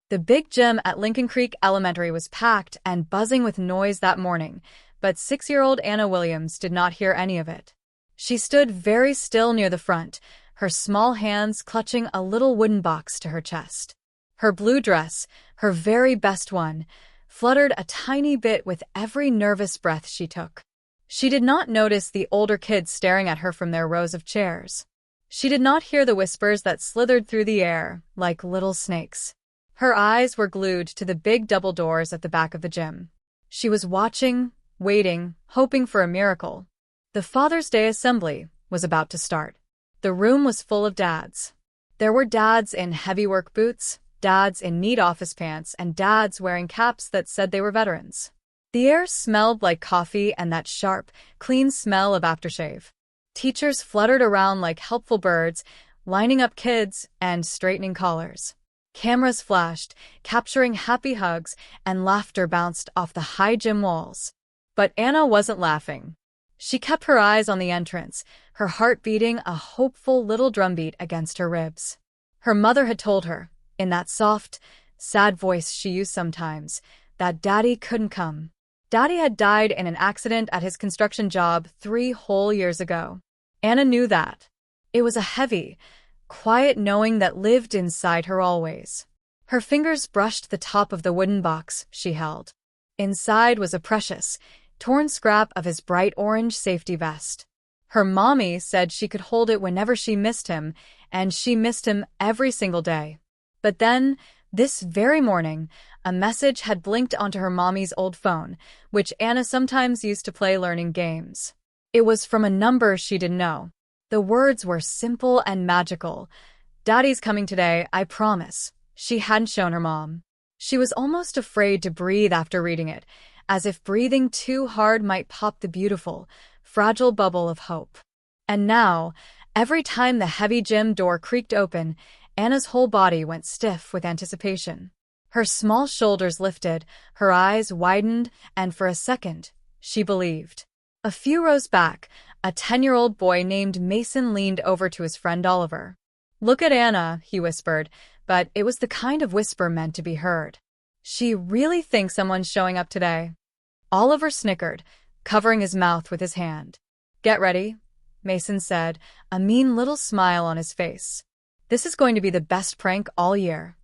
The big gym at Lincoln Creek Elementary was packed and buzzing with noise that morning, but 6-year-old Anna Williams did not hear any of it. She stood very still near the front, her small hands clutching a little wooden box to her chest. Her blue dress, her very best one, fluttered a tiny bit with every nervous breath she took. She did not notice the older kids staring at her from their rows of chairs. She did not hear the whispers that slithered through the air like little snakes. Her eyes were glued to the big double doors at the back of the gym. She was watching, waiting, hoping for a miracle. The Father's Day assembly was about to start. The room was full of dads. There were dads in heavy work boots, dads in neat office pants, and dads wearing caps that said they were veterans. The air smelled like coffee and that sharp, clean smell of aftershave. Teachers fluttered around like helpful birds, lining up kids and straightening collars. Cameras flashed, capturing happy hugs, and laughter bounced off the high gym walls. But Anna wasn't laughing. She kept her eyes on the entrance, her heart beating a hopeful little drumbeat against her ribs. Her mother had told her, in that soft, sad voice she used sometimes, that Daddy couldn't come. Daddy had died in an accident at his construction job 3 whole years ago. Anna knew that. It was a heavy, quiet knowing that lived inside her always. Her fingers brushed the top of the wooden box she held. Inside was a precious, torn scrap of his bright orange safety vest. Her mommy said she could hold it whenever she missed him, and she missed him every single day. But then, this very morning, a message had blinked onto her mommy's old phone, which Anna sometimes used to play learning games. It was from a number she didn't know. The words were simple and magical. "Daddy's coming today, I promise." She hadn't shown her mom. She was almost afraid to breathe after reading it, as if breathing too hard might pop the beautiful, fragile bubble of hope. And now, every time the heavy gym door creaked open, Anna's whole body went stiff with anticipation. Her small shoulders lifted, her eyes widened, and for a second, she believed. A few rows back, a 10-year-old boy named Mason leaned over to his friend Oliver. "Look at Anna," he whispered, but it was the kind of whisper meant to be heard. "She really thinks someone's showing up today." Oliver snickered, covering his mouth with his hand. "Get ready," Mason said, a mean little smile on his face. "This is going to be the best prank all year."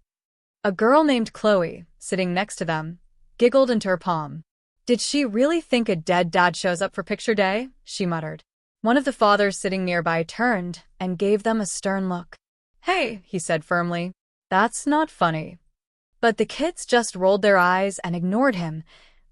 A girl named Chloe, sitting next to them, giggled into her palm. "Did she really think a dead dad shows up for picture day?" she muttered. One of the fathers sitting nearby turned and gave them a stern look. "Hey," he said firmly, "that's not funny." But the kids just rolled their eyes and ignored him,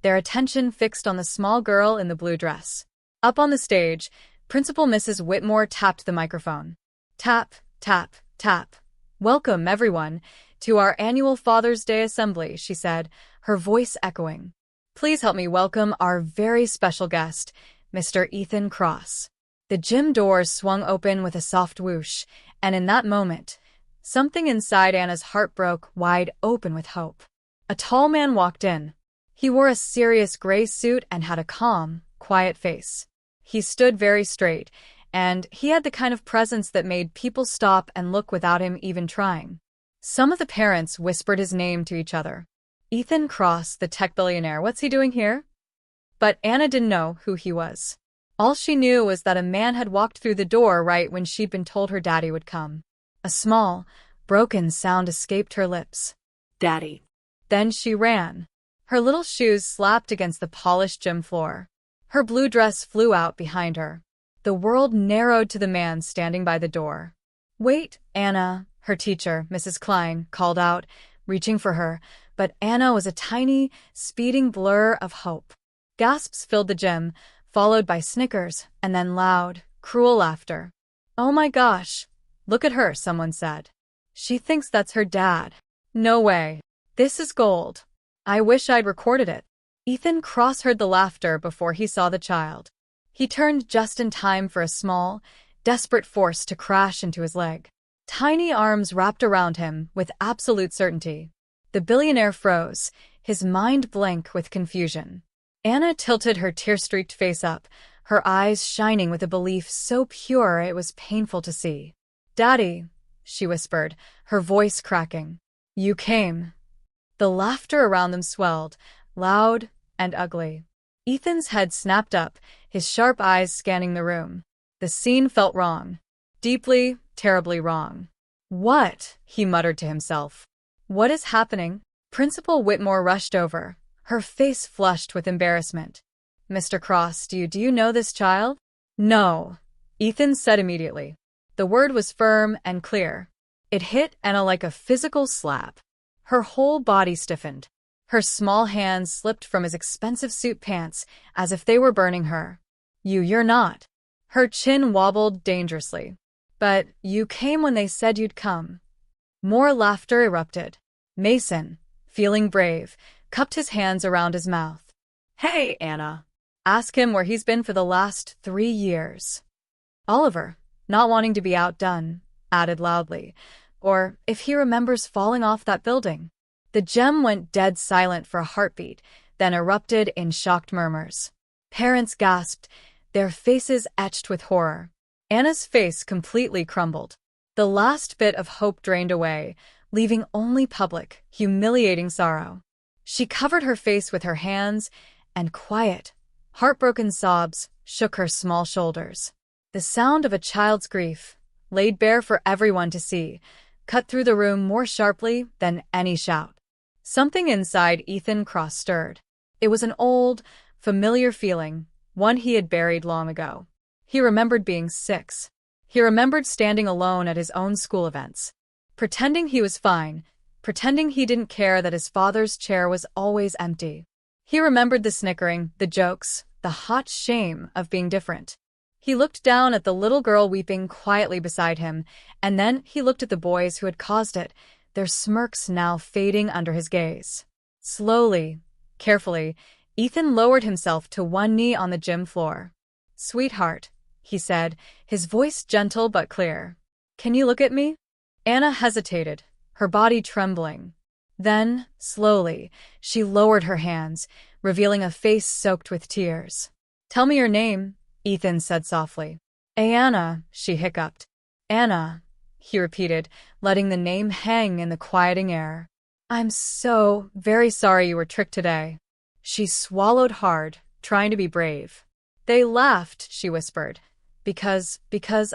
their attention fixed on the small girl in the blue dress. Up on the stage, Principal Mrs. Whitmore tapped the microphone. Tap, tap, tap. "Welcome, everyone, to our annual Father's Day assembly," she said, her voice echoing. "Please help me welcome our very special guest, Mr. Ethan Cross." The gym doors swung open with a soft whoosh, and in that moment, something inside Anna's heart broke wide open with hope. A tall man walked in. He wore a serious gray suit and had a calm, quiet face. He stood very straight, and he had the kind of presence that made people stop and look without him even trying. Some of the parents whispered his name to each other. "Ethan Cross, the tech billionaire, what's he doing here?" But Anna didn't know who he was. All she knew was that a man had walked through the door right when she'd been told her daddy would come. A small, broken sound escaped her lips. "Daddy." Then she ran. Her little shoes slapped against the polished gym floor. Her blue dress flew out behind her. The world narrowed to the man standing by the door. "Wait, Anna," her teacher, Mrs. Klein, called out, reaching for her, but Anna was a tiny, speeding blur of hope. Gasps filled the gym, followed by snickers, and then loud, cruel laughter. "Oh my gosh, look at her," someone said. "She thinks that's her dad. No way. This is gold. I wish I'd recorded it." Ethan Cross heard the laughter before he saw the child. He turned just in time for a small, desperate force to crash into his leg. Tiny arms wrapped around him with absolute certainty. The billionaire froze, his mind blank with confusion. Anna tilted her tear-streaked face up, her eyes shining with a belief so pure it was painful to see. "Daddy," she whispered, her voice cracking. "You came. The laughter around them swelled, loud and ugly. Ethan's head snapped up, his sharp eyes scanning the room. The scene felt wrong. Deeply, terribly wrong. "What?" he muttered to himself. "What is happening?" Principal Whitmore rushed over, her face flushed with embarrassment. "Mr. Cross, do you know this child?" "No," Ethan said immediately. The word was firm and clear. It hit Anna like a physical slap. Her whole body stiffened. Her small hands slipped from his expensive suit pants as if they were burning her. You're not." Her chin wobbled dangerously. "But you came when they said you'd come." More laughter erupted. Mason, feeling brave, cupped his hands around his mouth. "Hey, Anna. Ask him where he's been for the last 3 years." Oliver, not wanting to be outdone, added loudly, "Or if he remembers falling off that building." The gem went dead silent for a heartbeat, then erupted in shocked murmurs. Parents gasped, their faces etched with horror. Anna's face completely crumbled. The last bit of hope drained away, leaving only public, humiliating sorrow. She covered her face with her hands, and quiet, heartbroken sobs shook her small shoulders. The sound of a child's grief, laid bare for everyone to see, cut through the room more sharply than any shout. Something inside Ethan Cross stirred. It was an old, familiar feeling, one he had buried long ago. He remembered being 6. He remembered standing alone at his own school events, pretending he was fine, pretending he didn't care that his father's chair was always empty. He remembered the snickering, the jokes, the hot shame of being different. He looked down at the little girl weeping quietly beside him, and then he looked at the boys who had caused it, their smirks now fading under his gaze. Slowly, carefully, Ethan lowered himself to one knee on the gym floor. "Sweetheart," he said, his voice gentle but clear. "Can you look at me?" Anna hesitated, her body trembling. Then, slowly, she lowered her hands, revealing a face soaked with tears. "Tell me your name," Ethan said softly. "Anna," she hiccuped. "Anna," he repeated, letting the name hang in the quieting air. "I'm so very sorry you were tricked today." She swallowed hard, trying to be brave. "They laughed," she whispered, because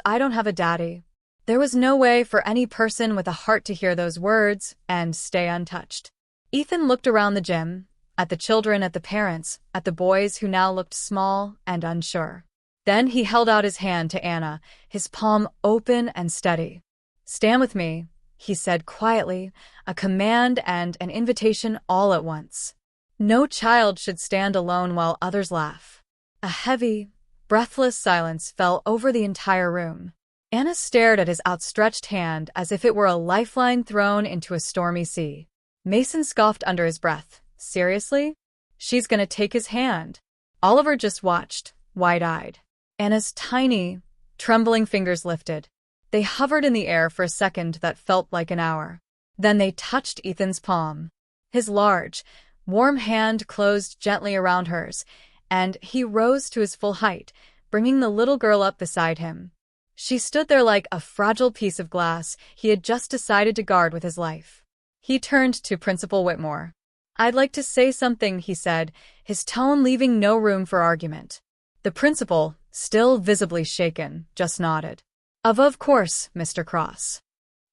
I don't have a daddy." There was no way for any person with a heart to hear those words and stay untouched. Ethan looked around the gym, at the children, at the parents, at the boys who now looked small and unsure. Then he held out his hand to Anna, his palm open and steady. "Stand with me," he said quietly, a command and an invitation all at once. No child should stand alone while others laugh. A heavy, breathless silence fell over the entire room. Anna stared at his outstretched hand as if it were a lifeline thrown into a stormy sea. Mason scoffed under his breath. "Seriously? She's gonna take his hand?" Oliver just watched, wide-eyed. Anna's tiny, trembling fingers lifted. They hovered in the air for a second that felt like an hour. Then they touched Ethan's palm. His large, warm hand closed gently around hers, and he rose to his full height, bringing the little girl up beside him. She stood there like a fragile piece of glass he had just decided to guard with his life. He turned to Principal Whitmore. "I'd like to say something," he said, his tone leaving no room for argument. The principal, still visibly shaken, just nodded. Of course, Mr. Cross."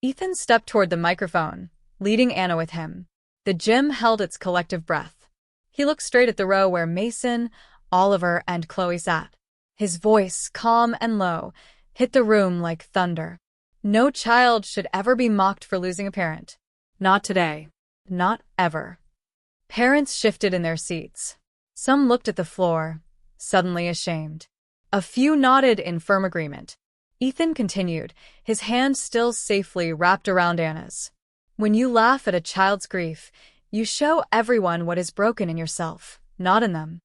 Ethan stepped toward the microphone, leading Anna with him. The gym held its collective breath. He looked straight at the row where Mason, Oliver, and Chloe sat. His voice, calm and low, hit the room like thunder. No child should ever be mocked for losing a parent. Not today. Not ever. Parents shifted in their seats. Some looked at the floor, suddenly ashamed. A few nodded in firm agreement. Ethan continued, his hand still safely wrapped around Anna's. "When you laugh at a child's grief, you show everyone what is broken in yourself, not in them."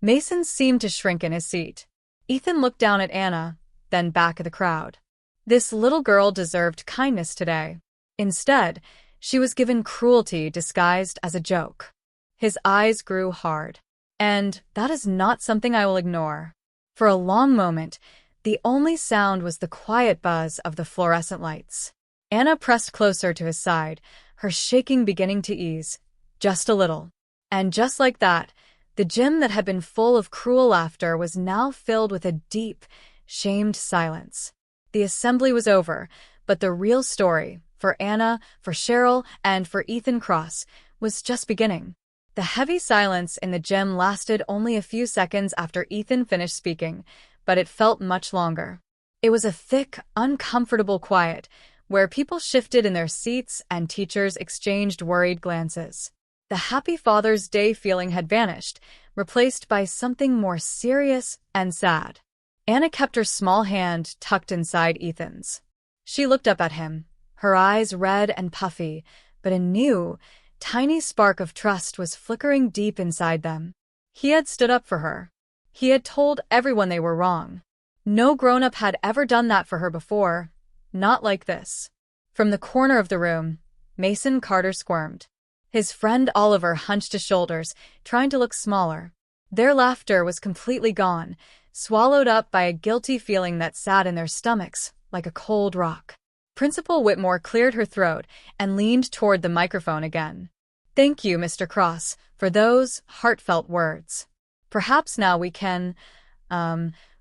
Mason seemed to shrink in his seat. Ethan looked down at Anna, then back at the crowd. This little girl deserved kindness today. Instead, she was given cruelty disguised as a joke. His eyes grew hard. "And that is not something I will ignore." For a long moment, the only sound was the quiet buzz of the fluorescent lights. Anna pressed closer to his side, her shaking beginning to ease. Just a little. And just like that, the gym that had been full of cruel laughter was now filled with a deep, shamed silence. The assembly was over, but the real story, for Anna, for Cheryl, and for Ethan Cross, was just beginning. The heavy silence in the gym lasted only a few seconds after Ethan finished speaking, but it felt much longer. It was a thick, uncomfortable quiet, where people shifted in their seats and teachers exchanged worried glances. The Happy Father's Day feeling had vanished, replaced by something more serious and sad. Anna kept her small hand tucked inside Ethan's. She looked up at him, her eyes red and puffy, but a new, tiny spark of trust was flickering deep inside them. He had stood up for her. He had told everyone they were wrong. No grown-up had ever done that for her before, not like this. From the corner of the room, Mason Carter squirmed. His friend Oliver hunched his shoulders, trying to look smaller. Their laughter was completely gone, swallowed up by a guilty feeling that sat in their stomachs like a cold rock. Principal Whitmore cleared her throat and leaned toward the microphone again. "Thank you, Mr. Cross, for those heartfelt words. Perhaps now we can,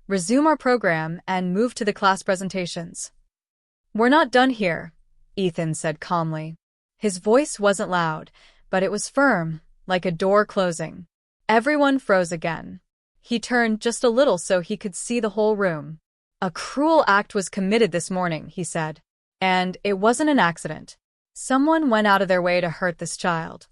resume our program and move to the class presentations." "We're not done here," Ethan said calmly. His voice wasn't loud, but it was firm, like a door closing. Everyone froze again. He turned just a little so he could see the whole room. "A cruel act was committed this morning," he said. "And it wasn't an accident. Someone went out of their way to hurt this child."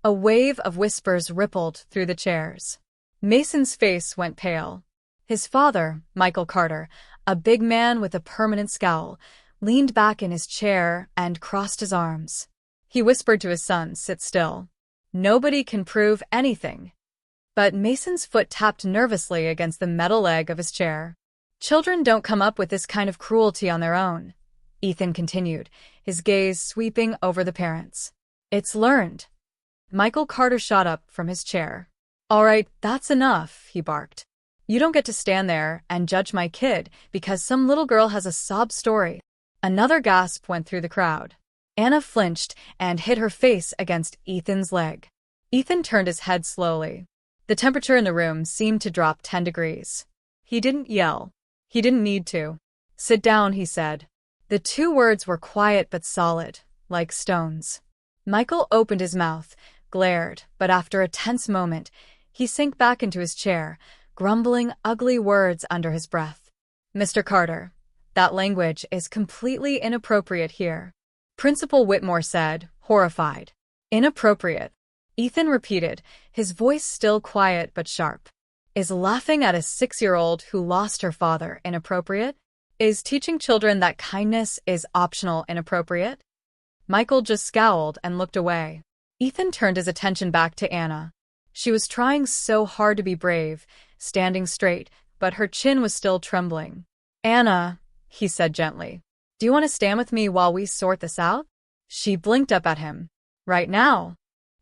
A wave of whispers rippled through the chairs. Mason's face went pale. His father, Michael Carter, a big man with a permanent scowl, leaned back in his chair and crossed his arms. He whispered to his son, "Sit still. Nobody can prove anything." But Mason's foot tapped nervously against the metal leg of his chair. "Children don't come up with this kind of cruelty on their own," Ethan continued, his gaze sweeping over the parents. "It's learned." Michael Carter shot up from his chair. "All right, that's enough," he barked. "You don't get to stand there and judge my kid because some little girl has a sob story." Another gasp went through the crowd. Anna flinched and hid her face against Ethan's leg. Ethan turned his head slowly. The temperature in the room seemed to drop 10 degrees. He didn't yell. He didn't need to. "Sit down," he said. The two words were quiet but solid, like stones. Michael opened his mouth, glared, but after a tense moment, he sank back into his chair, grumbling ugly words under his breath. "Mr. Carter, that language is completely inappropriate here," Principal Whitmore said, horrified. "Inappropriate," Ethan repeated, his voice still quiet but sharp. "Is laughing at a 6-year-old who lost her father inappropriate? Is teaching children that kindness is optional inappropriate?" Michael just scowled and looked away. Ethan turned his attention back to Anna. She was trying so hard to be brave, standing straight, but her chin was still trembling. "Anna," he said gently, "do you want to stand with me while we sort this out?" She blinked up at him. "Right now?"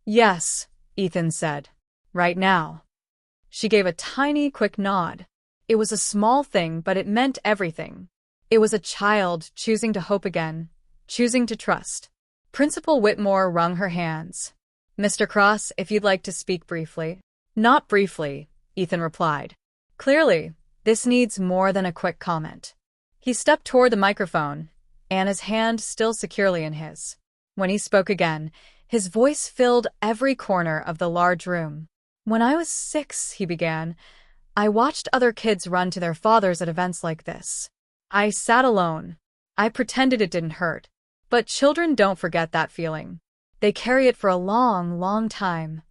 "Yes," Ethan said. "Right now." She gave a tiny, quick nod. It was a small thing, but it meant everything. It was a child choosing to hope again, choosing to trust. Principal Whitmore wrung her hands. "Mr. Cross, if you'd like to speak briefly." "Not briefly," Ethan replied. "Clearly, this needs more than a quick comment." He stepped toward the microphone, Anna's hand still securely in his. When he spoke again, his voice filled every corner of the large room. "When I was 6, he began, I watched other kids run to their fathers at events like this. I sat alone. I pretended it didn't hurt. But children don't forget that feeling. They carry it for a long, long time."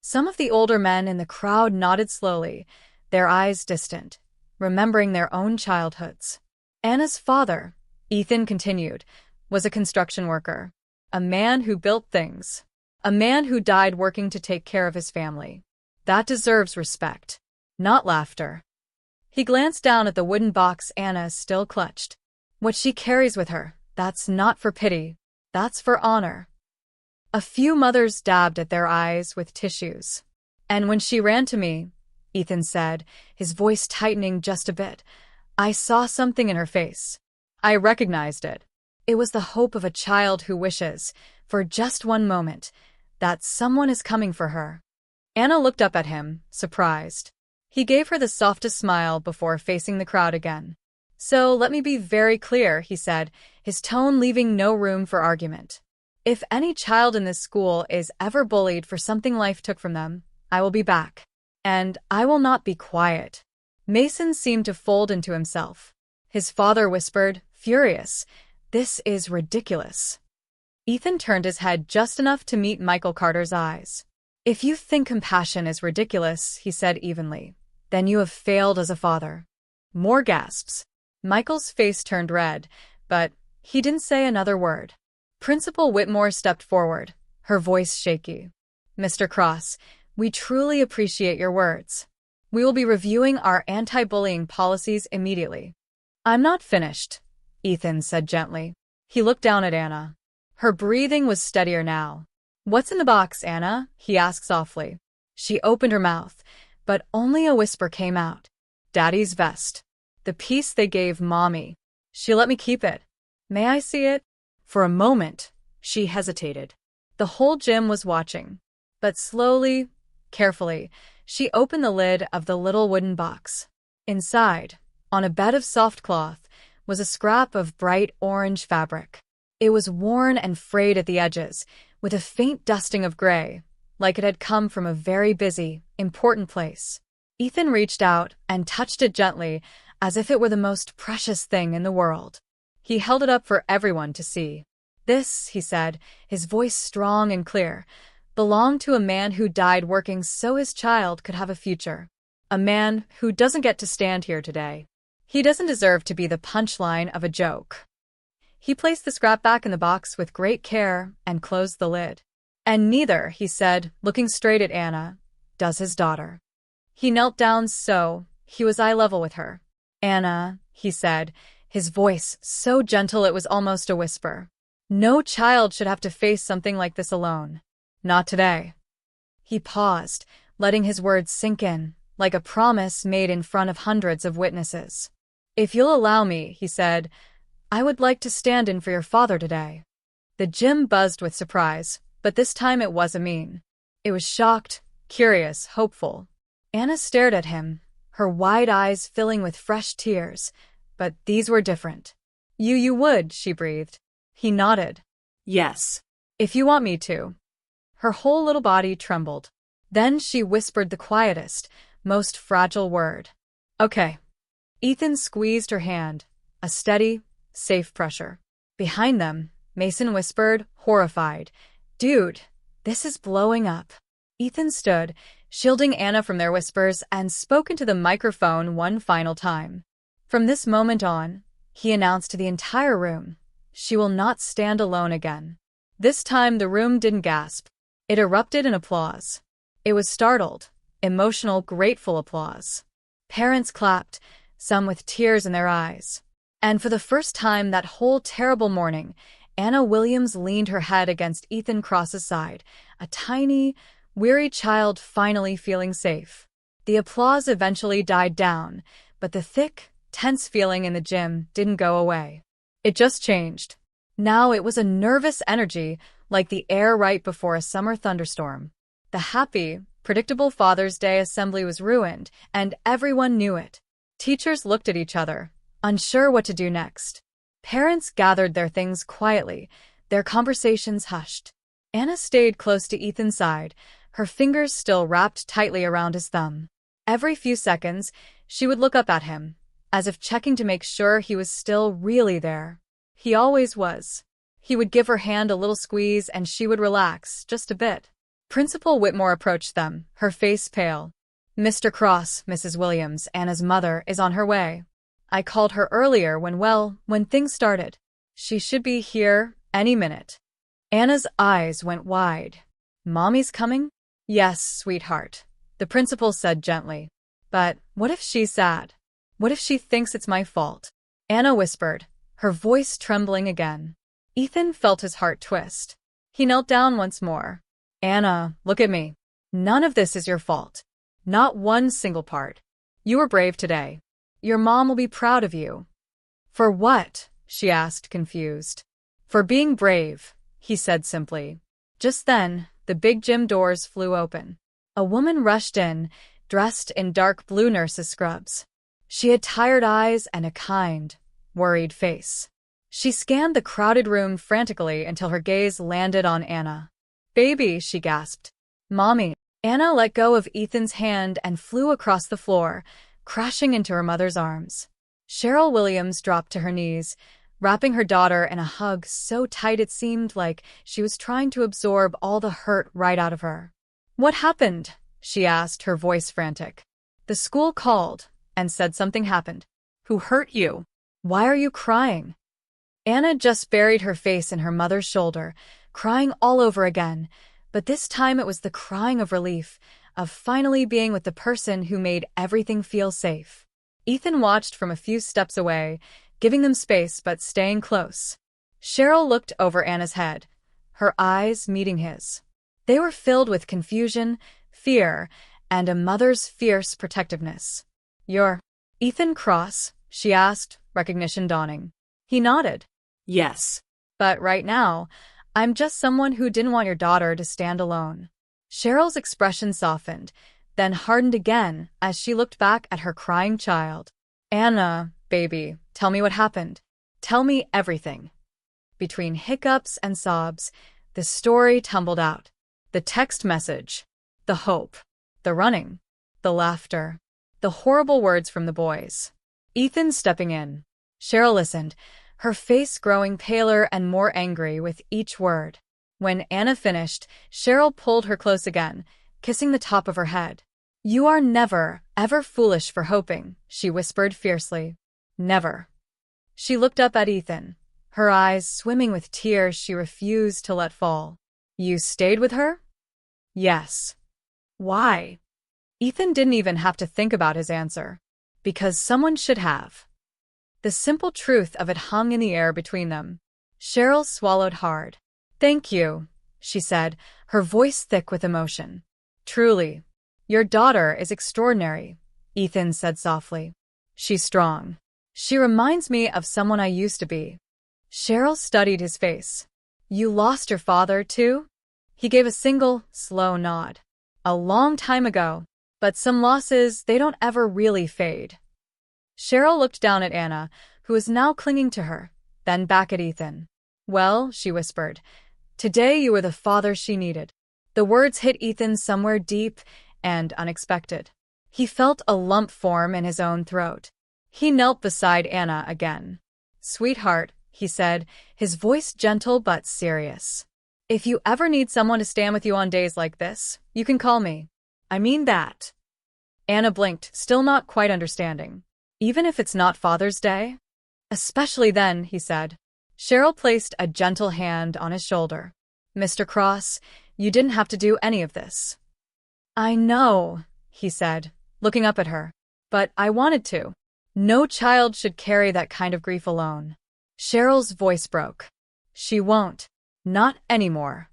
Some of the older men in the crowd nodded slowly, their eyes distant, remembering their own childhoods. Anna's father, Ethan continued, was a construction worker. A man who built things. A man who died working to take care of his family. That deserves respect, not laughter. He glanced down at the wooden box Anna still clutched. What she carries with her, that's not for pity, that's for honor. A few mothers dabbed at their eyes with tissues. "And when she ran to me," Ethan said, his voice tightening just a bit, "I saw something in her face. I recognized it. It was the hope of a child who wishes, for just one moment, that someone is coming for her. Anna looked up at him, surprised. He gave her the softest smile before facing the crowd again. So let me be very clear, he said, his tone leaving no room for argument. If any child in this school is ever bullied for something life took from them, I will be back. And I will not be quiet. Mason seemed to fold into himself. His father whispered, furious, "This is ridiculous." Ethan turned his head just enough to meet Michael Carter's eyes. "If you think compassion is ridiculous," he said evenly, "then you have failed as a father." More gasps. Michael's face turned red, but he didn't say another word. Principal Whitmore stepped forward, her voice shaky. "Mr. Cross, we truly appreciate your words. We will be reviewing our anti-bullying policies immediately." "I'm not finished," Ethan said gently. He looked down at Anna. Her breathing was steadier now. "What's in the box, Anna?" he asked softly. She opened her mouth, but only a whisper came out. "Daddy's vest. The piece they gave Mommy. She let me keep it. May I see it?" For a moment, she hesitated. The whole gym was watching. But slowly, carefully, she opened the lid of the little wooden box. Inside, on a bed of soft cloth, was a scrap of bright orange fabric. It was worn and frayed at the edges, with a faint dusting of gray, like it had come from a very busy, important place. Ethan reached out and touched it gently, as if it were the most precious thing in the world. He held it up for everyone to see. "This," he said, his voice strong and clear, "belonged to a man who died working so his child could have a future. A man who doesn't get to stand here today. He doesn't deserve to be the punchline of a joke." He placed the scrap back in the box with great care and closed the lid. "And neither," he said, looking straight at Anna, "does his daughter." He knelt down so he was eye level with her. "Anna," he said, his voice so gentle it was almost a whisper, "no child should have to face something like this alone. Not today." He paused, letting his words sink in, like a promise made in front of hundreds of witnesses. "If you'll allow me," he said, "I would like to stand in for your father today." The gym buzzed with surprise, but this time it wasn't mean. It was shocked, curious, hopeful. Anna stared at him, her wide eyes filling with fresh tears, but these were different. You would," she breathed. He nodded. "Yes. If you want me to." Her whole little body trembled. Then she whispered the quietest, most fragile word. "Okay." Ethan squeezed her hand, a steady, safe pressure. Behind them, Mason whispered, horrified, "Dude, this is blowing up." Ethan stood, shielding Anna from their whispers, and spoke into the microphone one final time. "From this moment on," he announced to the entire room, "she will not stand alone again." This time the room didn't gasp. It erupted in applause. It was startled, emotional, grateful applause. Parents clapped, some with tears in their eyes. And for the first time that whole terrible morning, Anna Williams leaned her head against Ethan Cross's side, a tiny, weary child finally feeling safe. The applause eventually died down, but the thick, tense feeling in the gym didn't go away. It just changed. Now it was a nervous energy, like the air right before a summer thunderstorm. The happy, predictable Father's Day assembly was ruined, and everyone knew it. Teachers looked at each other, unsure what to do next. Parents gathered their things quietly, their conversations hushed. Anna stayed close to Ethan's side, her fingers still wrapped tightly around his thumb. Every few seconds, she would look up at him, as if checking to make sure he was still really there. He always was. He would give her hand a little squeeze and she would relax, just a bit. Principal Whitmore approached them, her face pale. "Mr. Cross, Mrs. Williams, Anna's mother, is on her way. I called her earlier when things started. She should be here any minute." Anna's eyes went wide. "Mommy's coming?" "Yes, sweetheart," the principal said gently. "But what if she's sad? What if she thinks it's my fault?" Anna whispered, her voice trembling again. Ethan felt his heart twist. He knelt down once more. "Anna, look at me. None of this is your fault. Not one single part. You were brave today. Your mom will be proud of you." "For what?" she asked, confused. "For being brave," he said simply. Just then, the big gym doors flew open. A woman rushed in, dressed in dark blue nurse's scrubs. She had tired eyes and a kind, worried face. She scanned the crowded room frantically until her gaze landed on Anna. "Baby," she gasped. "Mommy." Anna let go of Ethan's hand and flew across the floor, crashing into her mother's arms. Cheryl Williams dropped to her knees, wrapping her daughter in a hug so tight it seemed like she was trying to absorb all the hurt right out of her. "What happened?" she asked, her voice frantic. "The school called and said something happened." "Who hurt you? Why are you crying?" Anna just buried her face in her mother's shoulder, crying all over again, but this time it was the crying of relief, of finally being with the person who made everything feel safe. Ethan watched from a few steps away, giving them space but staying close. Cheryl looked over Anna's head, her eyes meeting his. They were filled with confusion, fear, and a mother's fierce protectiveness. "You're Ethan Cross?" she asked, recognition dawning. He nodded. "Yes. But right now, I'm just someone who didn't want your daughter to stand alone." Cheryl's expression softened, then hardened again as she looked back at her crying child. "Anna, baby, tell me what happened. Tell me everything." Between hiccups and sobs, the story tumbled out. The text message, the hope, the running, the laughter, the horrible words from the boys. Ethan stepping in. Cheryl listened, her face growing paler and more angry with each word. When Anna finished, Cheryl pulled her close again, kissing the top of her head. "You are never, ever foolish for hoping," she whispered fiercely. "Never." She looked up at Ethan, her eyes swimming with tears she refused to let fall. "You stayed with her?" "Yes." "Why?" Ethan didn't even have to think about his answer. Because someone should have. The simple truth of it hung in the air between them. Cheryl swallowed hard. "Thank you," she said, her voice thick with emotion. "Truly. Your daughter is extraordinary," Ethan said softly. "She's strong. She reminds me of someone I used to be." Cheryl studied his face. "You lost your father, too?" He gave a single, slow nod. "A long time ago. But some losses, they don't ever really fade." Cheryl looked down at Anna, who was now clinging to her, then back at Ethan. "Well," she whispered, "today you were the father she needed." The words hit Ethan somewhere deep and unexpected. He felt a lump form in his own throat. He knelt beside Anna again. "Sweetheart," he said, his voice gentle but serious. "If you ever need someone to stand with you on days like this, you can call me. I mean that." Anna blinked, still not quite understanding. "Even if it's not Father's Day?" "Especially then," he said. Cheryl placed a gentle hand on his shoulder. "Mr. Cross, you didn't have to do any of this." "I know," he said, looking up at her. "But I wanted to. No child should carry that kind of grief alone." Cheryl's voice broke. "She won't. Not anymore."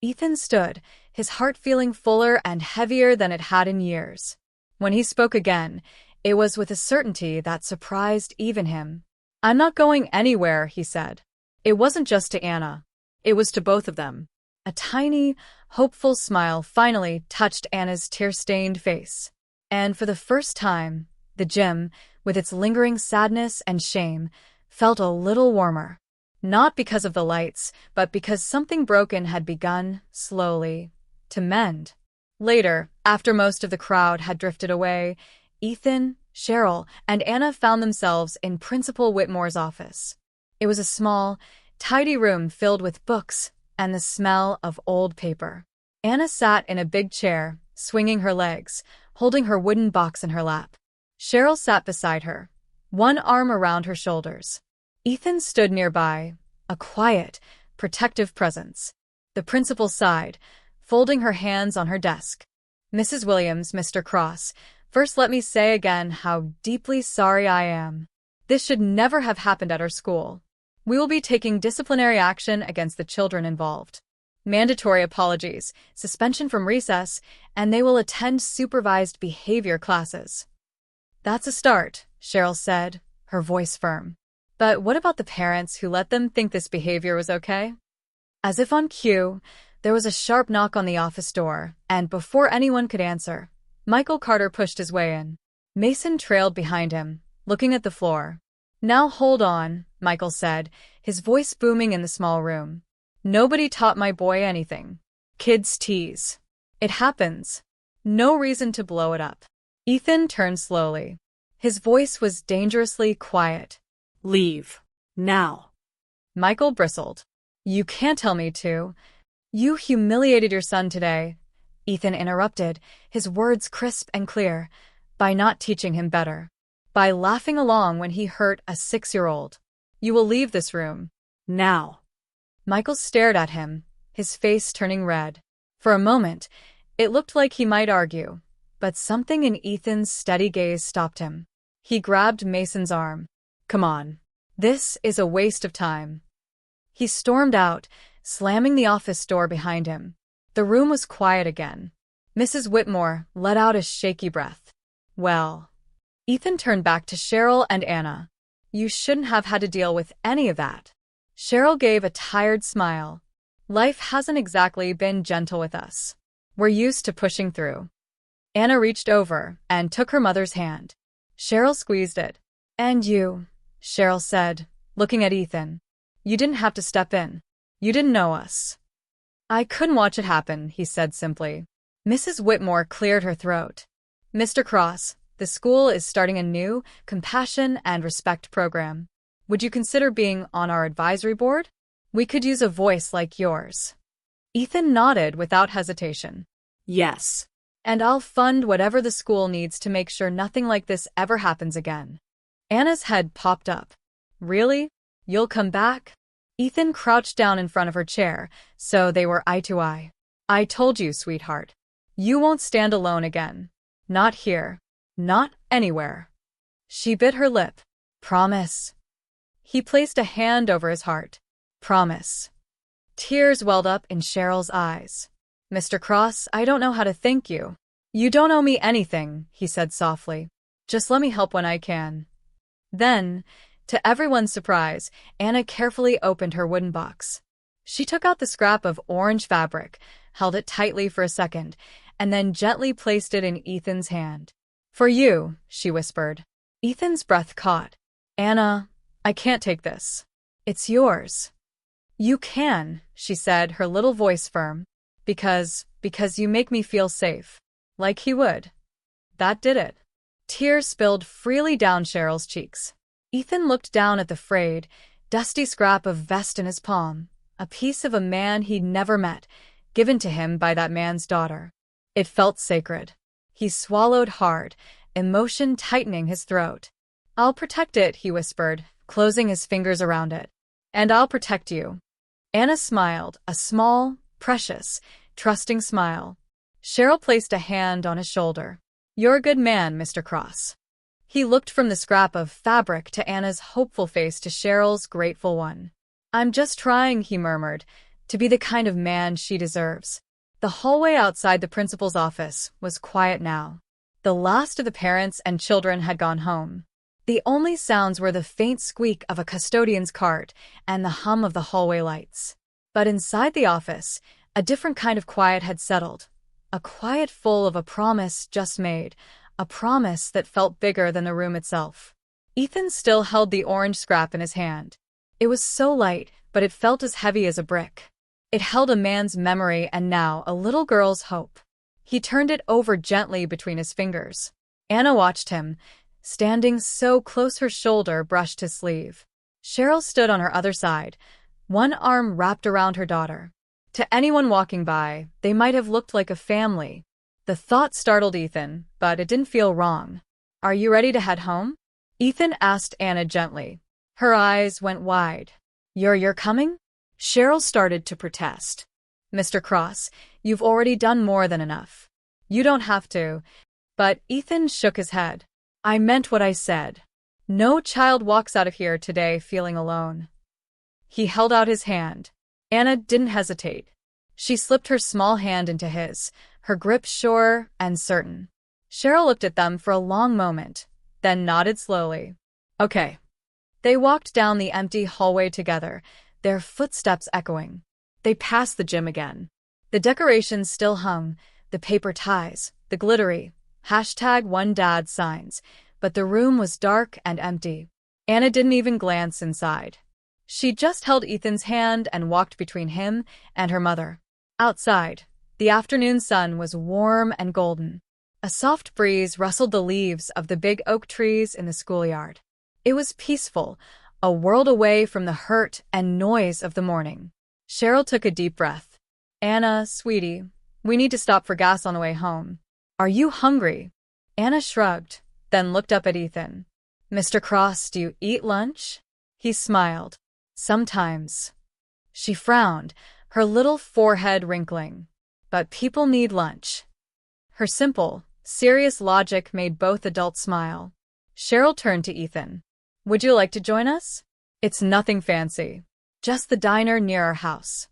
Ethan stood, his heart feeling fuller and heavier than it had in years. When he spoke again, it was with a certainty that surprised even him. "I'm not going anywhere," he said. It wasn't just to Anna. It was to both of them. A tiny, hopeful smile finally touched Anna's tear-stained face. And for the first time, the gym, with its lingering sadness and shame, felt a little warmer. Not because of the lights, but because something broken had begun, slowly, to mend. Later, after most of the crowd had drifted away, Ethan, Cheryl, and Anna found themselves in Principal Whitmore's office. It was a small, tidy room filled with books and the smell of old paper. Anna sat in a big chair, swinging her legs, holding her wooden box in her lap. Cheryl sat beside her, one arm around her shoulders. Ethan stood nearby, a quiet, protective presence. The principal sighed, folding her hands on her desk. "Mrs. Williams, Mr. Cross, first let me say again how deeply sorry I am. This should never have happened at our school. We will be taking disciplinary action against the children involved. Mandatory apologies, suspension from recess, and they will attend supervised behavior classes." "That's a start," Cheryl said, her voice firm. "But what about the parents who let them think this behavior was okay?" As if on cue, There was a sharp knock on the office door, and before anyone could answer, Michael Carter pushed his way in. Mason trailed behind him, looking at the floor. "Now hold on," Michael said, his voice booming in the small room. "Nobody taught my boy anything. Kids tease. It happens. No reason to blow it up." Ethan turned slowly. His voice was dangerously quiet. "Leave. Now." Michael bristled. "You can't tell me to. You humiliated your son today," Ethan interrupted, his words crisp and clear, "by not teaching him better. By laughing along when he hurt a 6-year-old. You will leave this room. Now." Michael stared at him, his face turning red. For a moment, it looked like he might argue, but something in Ethan's steady gaze stopped him. He grabbed Mason's arm. "Come on. This is a waste of time." He stormed out, slamming the office door behind him. The room was quiet again. Mrs. Whitmore let out a shaky breath. "Well." Ethan turned back to Cheryl and Anna. "You shouldn't have had to deal with any of that." Cheryl gave a tired smile. "Life hasn't exactly been gentle with us. We're used to pushing through." Anna reached over and took her mother's hand. Cheryl squeezed it. "And you," Cheryl said, looking at Ethan. "You didn't have to step in. You didn't know us." "I couldn't watch it happen," he said simply. Mrs. Whitmore cleared her throat. "Mr. Cross, the school is starting a new compassion and respect program. Would you consider being on our advisory board? We could use a voice like yours." Ethan nodded without hesitation. "Yes. "And I'll fund whatever the school needs to make sure nothing like this ever happens again." Anna's head popped up. "Really? You'll come back?" Ethan crouched down in front of her chair, so they were eye to eye. "I told you, sweetheart. You won't stand alone again. Not here. Not anywhere." She bit her lip. "Promise." He placed a hand over his heart. "Promise." Tears welled up in Cheryl's eyes. "Mr. Cross, I don't know how to thank you." "You don't owe me anything," he said softly. "Just let me help when I can." Then, to everyone's surprise, Anna carefully opened her wooden box. She took out the scrap of orange fabric, held it tightly for a second, and then gently placed it in Ethan's hand. "For you," she whispered. Ethan's breath caught. "Anna, I can't take this. It's yours." "You can," she said, her little voice firm. Because you make me feel safe. Like he would." That did it. Tears spilled freely down Cheryl's cheeks. Ethan looked down at the frayed, dusty scrap of vest in his palm, a piece of a man he'd never met, given to him by that man's daughter. It felt sacred. He swallowed hard, emotion tightening his throat. "I'll protect it," he whispered, closing his fingers around it. "And I'll protect you." Anna smiled, a small, precious, trusting smile. Cheryl placed a hand on his shoulder. "You're a good man, Mr. Cross." He looked from the scrap of fabric to Anna's hopeful face to Cheryl's grateful one. "I'm just trying," he murmured, "to be the kind of man she deserves." The hallway outside the principal's office was quiet now. The last of the parents and children had gone home. The only sounds were the faint squeak of a custodian's cart and the hum of the hallway lights. But inside the office, a different kind of quiet had settled. A quiet full of a promise just made, a promise that felt bigger than the room itself. Ethan still held the orange scrap in his hand. It was so light, but it felt as heavy as a brick. It held a man's memory and now a little girl's hope. He turned it over gently between his fingers. Anna watched him, standing so close her shoulder brushed his sleeve. Cheryl stood on her other side, one arm wrapped around her daughter. To anyone walking by, they might have looked like a family. The thought startled Ethan, but it didn't feel wrong. "Are you ready to head home?" Ethan asked Anna gently. Her eyes went wide. You're coming?" Cheryl started to protest. "Mr. Cross, you've already done more than enough. You don't have to." But Ethan shook his head. "I meant what I said. No child walks out of here today feeling alone." He held out his hand. Anna didn't hesitate. She slipped her small hand into his, her grip sure and certain. Cheryl looked at them for a long moment, then nodded slowly. "Okay." They walked down the empty hallway together, their footsteps echoing. They passed the gym again. The decorations still hung, the paper ties, the glittery #OneDad signs, but the room was dark and empty. Anna didn't even glance inside. She just held Ethan's hand and walked between him and her mother. Outside, the afternoon sun was warm and golden. A soft breeze rustled the leaves of the big oak trees in the schoolyard. It was peaceful, a world away from the hurt and noise of the morning. Cheryl took a deep breath. Anna, sweetie, we need to stop for gas on the way home. Are you hungry? Anna shrugged, then looked up at Ethan. Mr. Cross, do you eat lunch? He smiled. Sometimes. She frowned, her little forehead wrinkling. But people need lunch. Her simple, serious logic made both adults smile. Cheryl turned to Ethan. Would you like to join us? It's nothing fancy. Just the diner near our house.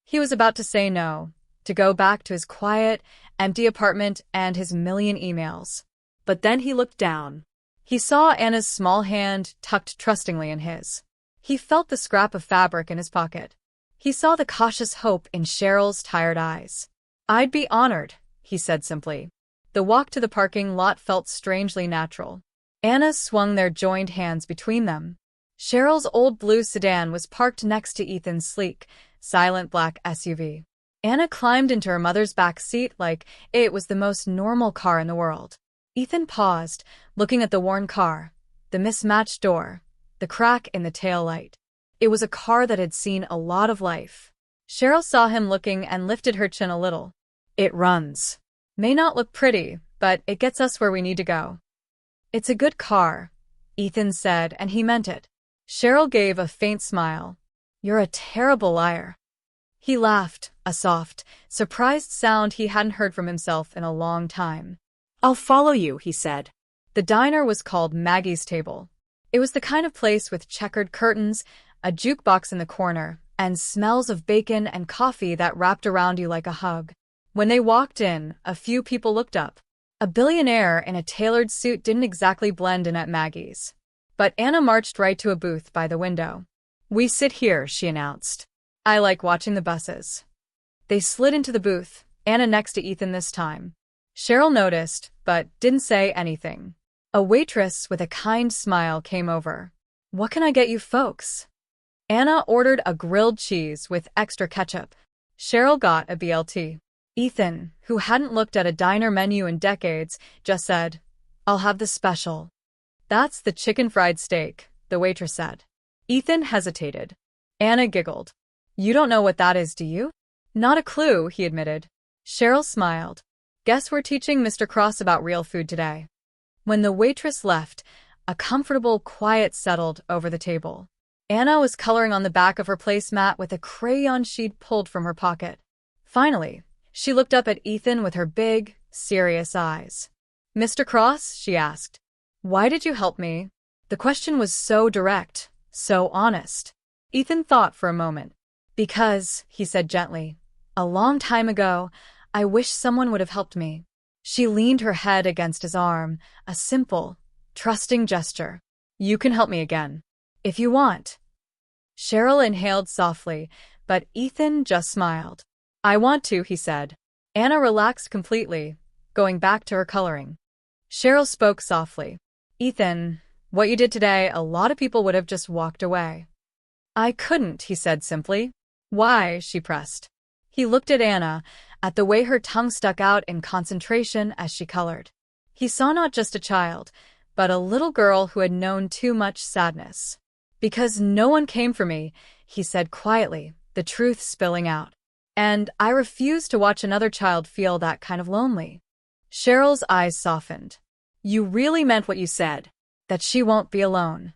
He was about to say no, to go back to his quiet, empty apartment and his million emails. But then he looked down. He saw Anna's small hand tucked trustingly in his. He felt the scrap of fabric in his pocket. He saw the cautious hope in Cheryl's tired eyes. I'd be honored, he said simply. The walk to the parking lot felt strangely natural. Anna swung their joined hands between them. Cheryl's old blue sedan was parked next to Ethan's sleek, silent black SUV. Anna climbed into her mother's back seat like it was the most normal car in the world. Ethan paused, looking at the worn car, the mismatched door, the crack in the tail light. It was a car that had seen a lot of life. Cheryl saw him looking and lifted her chin a little. It runs. May not look pretty, but it gets us where we need to go. It's a good car, Ethan said, and he meant it. Cheryl gave a faint smile. You're a terrible liar. He laughed, a soft, surprised sound he hadn't heard from himself in a long time. I'll follow you, he said. The diner was called Maggie's Table. It was the kind of place with checkered curtains, a jukebox in the corner, and smells of bacon and coffee that wrapped around you like a hug. When they walked in, a few people looked up. A billionaire in a tailored suit didn't exactly blend in at Maggie's. But Anna marched right to a booth by the window. We sit here, she announced. I like watching the buses. They slid into the booth, Anna next to Ethan this time. Cheryl noticed, but didn't say anything. A waitress with a kind smile came over. What can I get you folks? Anna ordered a grilled cheese with extra ketchup. Cheryl got a BLT. Ethan, who hadn't looked at a diner menu in decades, just said, I'll have the special. That's the chicken fried steak, the waitress said. Ethan hesitated. Anna giggled. You don't know what that is, do you? Not a clue, he admitted. Cheryl smiled. Guess we're teaching Mr. Cross about real food today. When the waitress left, a comfortable quiet settled over the table. Anna was coloring on the back of her placemat with a crayon she'd pulled from her pocket. Finally, she looked up at Ethan with her big, serious eyes. Mr. Cross, she asked, why did you help me? The question was so direct, so honest. Ethan thought for a moment. Because, he said gently, a long time ago, I wish someone would have helped me. She leaned her head against his arm, a simple, trusting gesture. You can help me again. If you want. Cheryl inhaled softly, but Ethan just smiled. I want to, he said. Anna relaxed completely, going back to her coloring. Cheryl spoke softly. Ethan, what you did today, a lot of people would have just walked away. I couldn't, he said simply. Why? She pressed. He looked at Anna, at the way her tongue stuck out in concentration as she colored. He saw not just a child, but a little girl who had known too much sadness. Because no one came for me, he said quietly, the truth spilling out. And I refuse to watch another child feel that kind of lonely. Cheryl's eyes softened. You really meant what you said, that she won't be alone.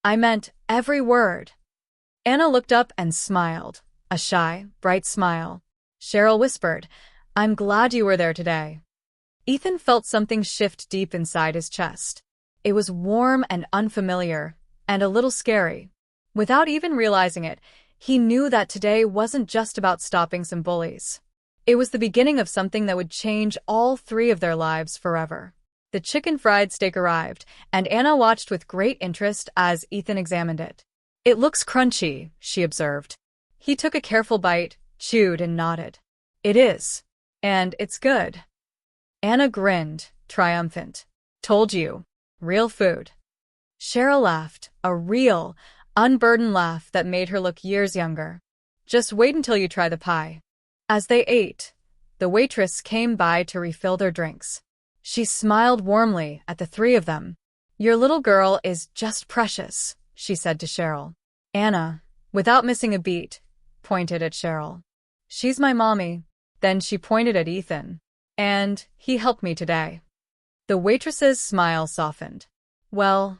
I meant every word. Anna looked up and smiled, a shy, bright smile. Cheryl whispered, I'm glad you were there today. Ethan felt something shift deep inside his chest. It was warm and unfamiliar, and a little scary. Without even realizing it, he knew that today wasn't just about stopping some bullies. It was the beginning of something that would change all three of their lives forever. The chicken fried steak arrived, and Anna watched with great interest as Ethan examined it. It looks crunchy, she observed. He took a careful bite, chewed and nodded. It is. And it's good. Anna grinned, triumphant. Told you. Real food. Cheryl laughed, a real, unburdened laugh that made her look years younger. Just wait until you try the pie. As they ate, the waitress came by to refill their drinks. She smiled warmly at the three of them. Your little girl is just precious, she said to Cheryl. Anna, without missing a beat, pointed at Cheryl. She's my mommy. Then she pointed at Ethan. And he helped me today. The waitress's smile softened. Well,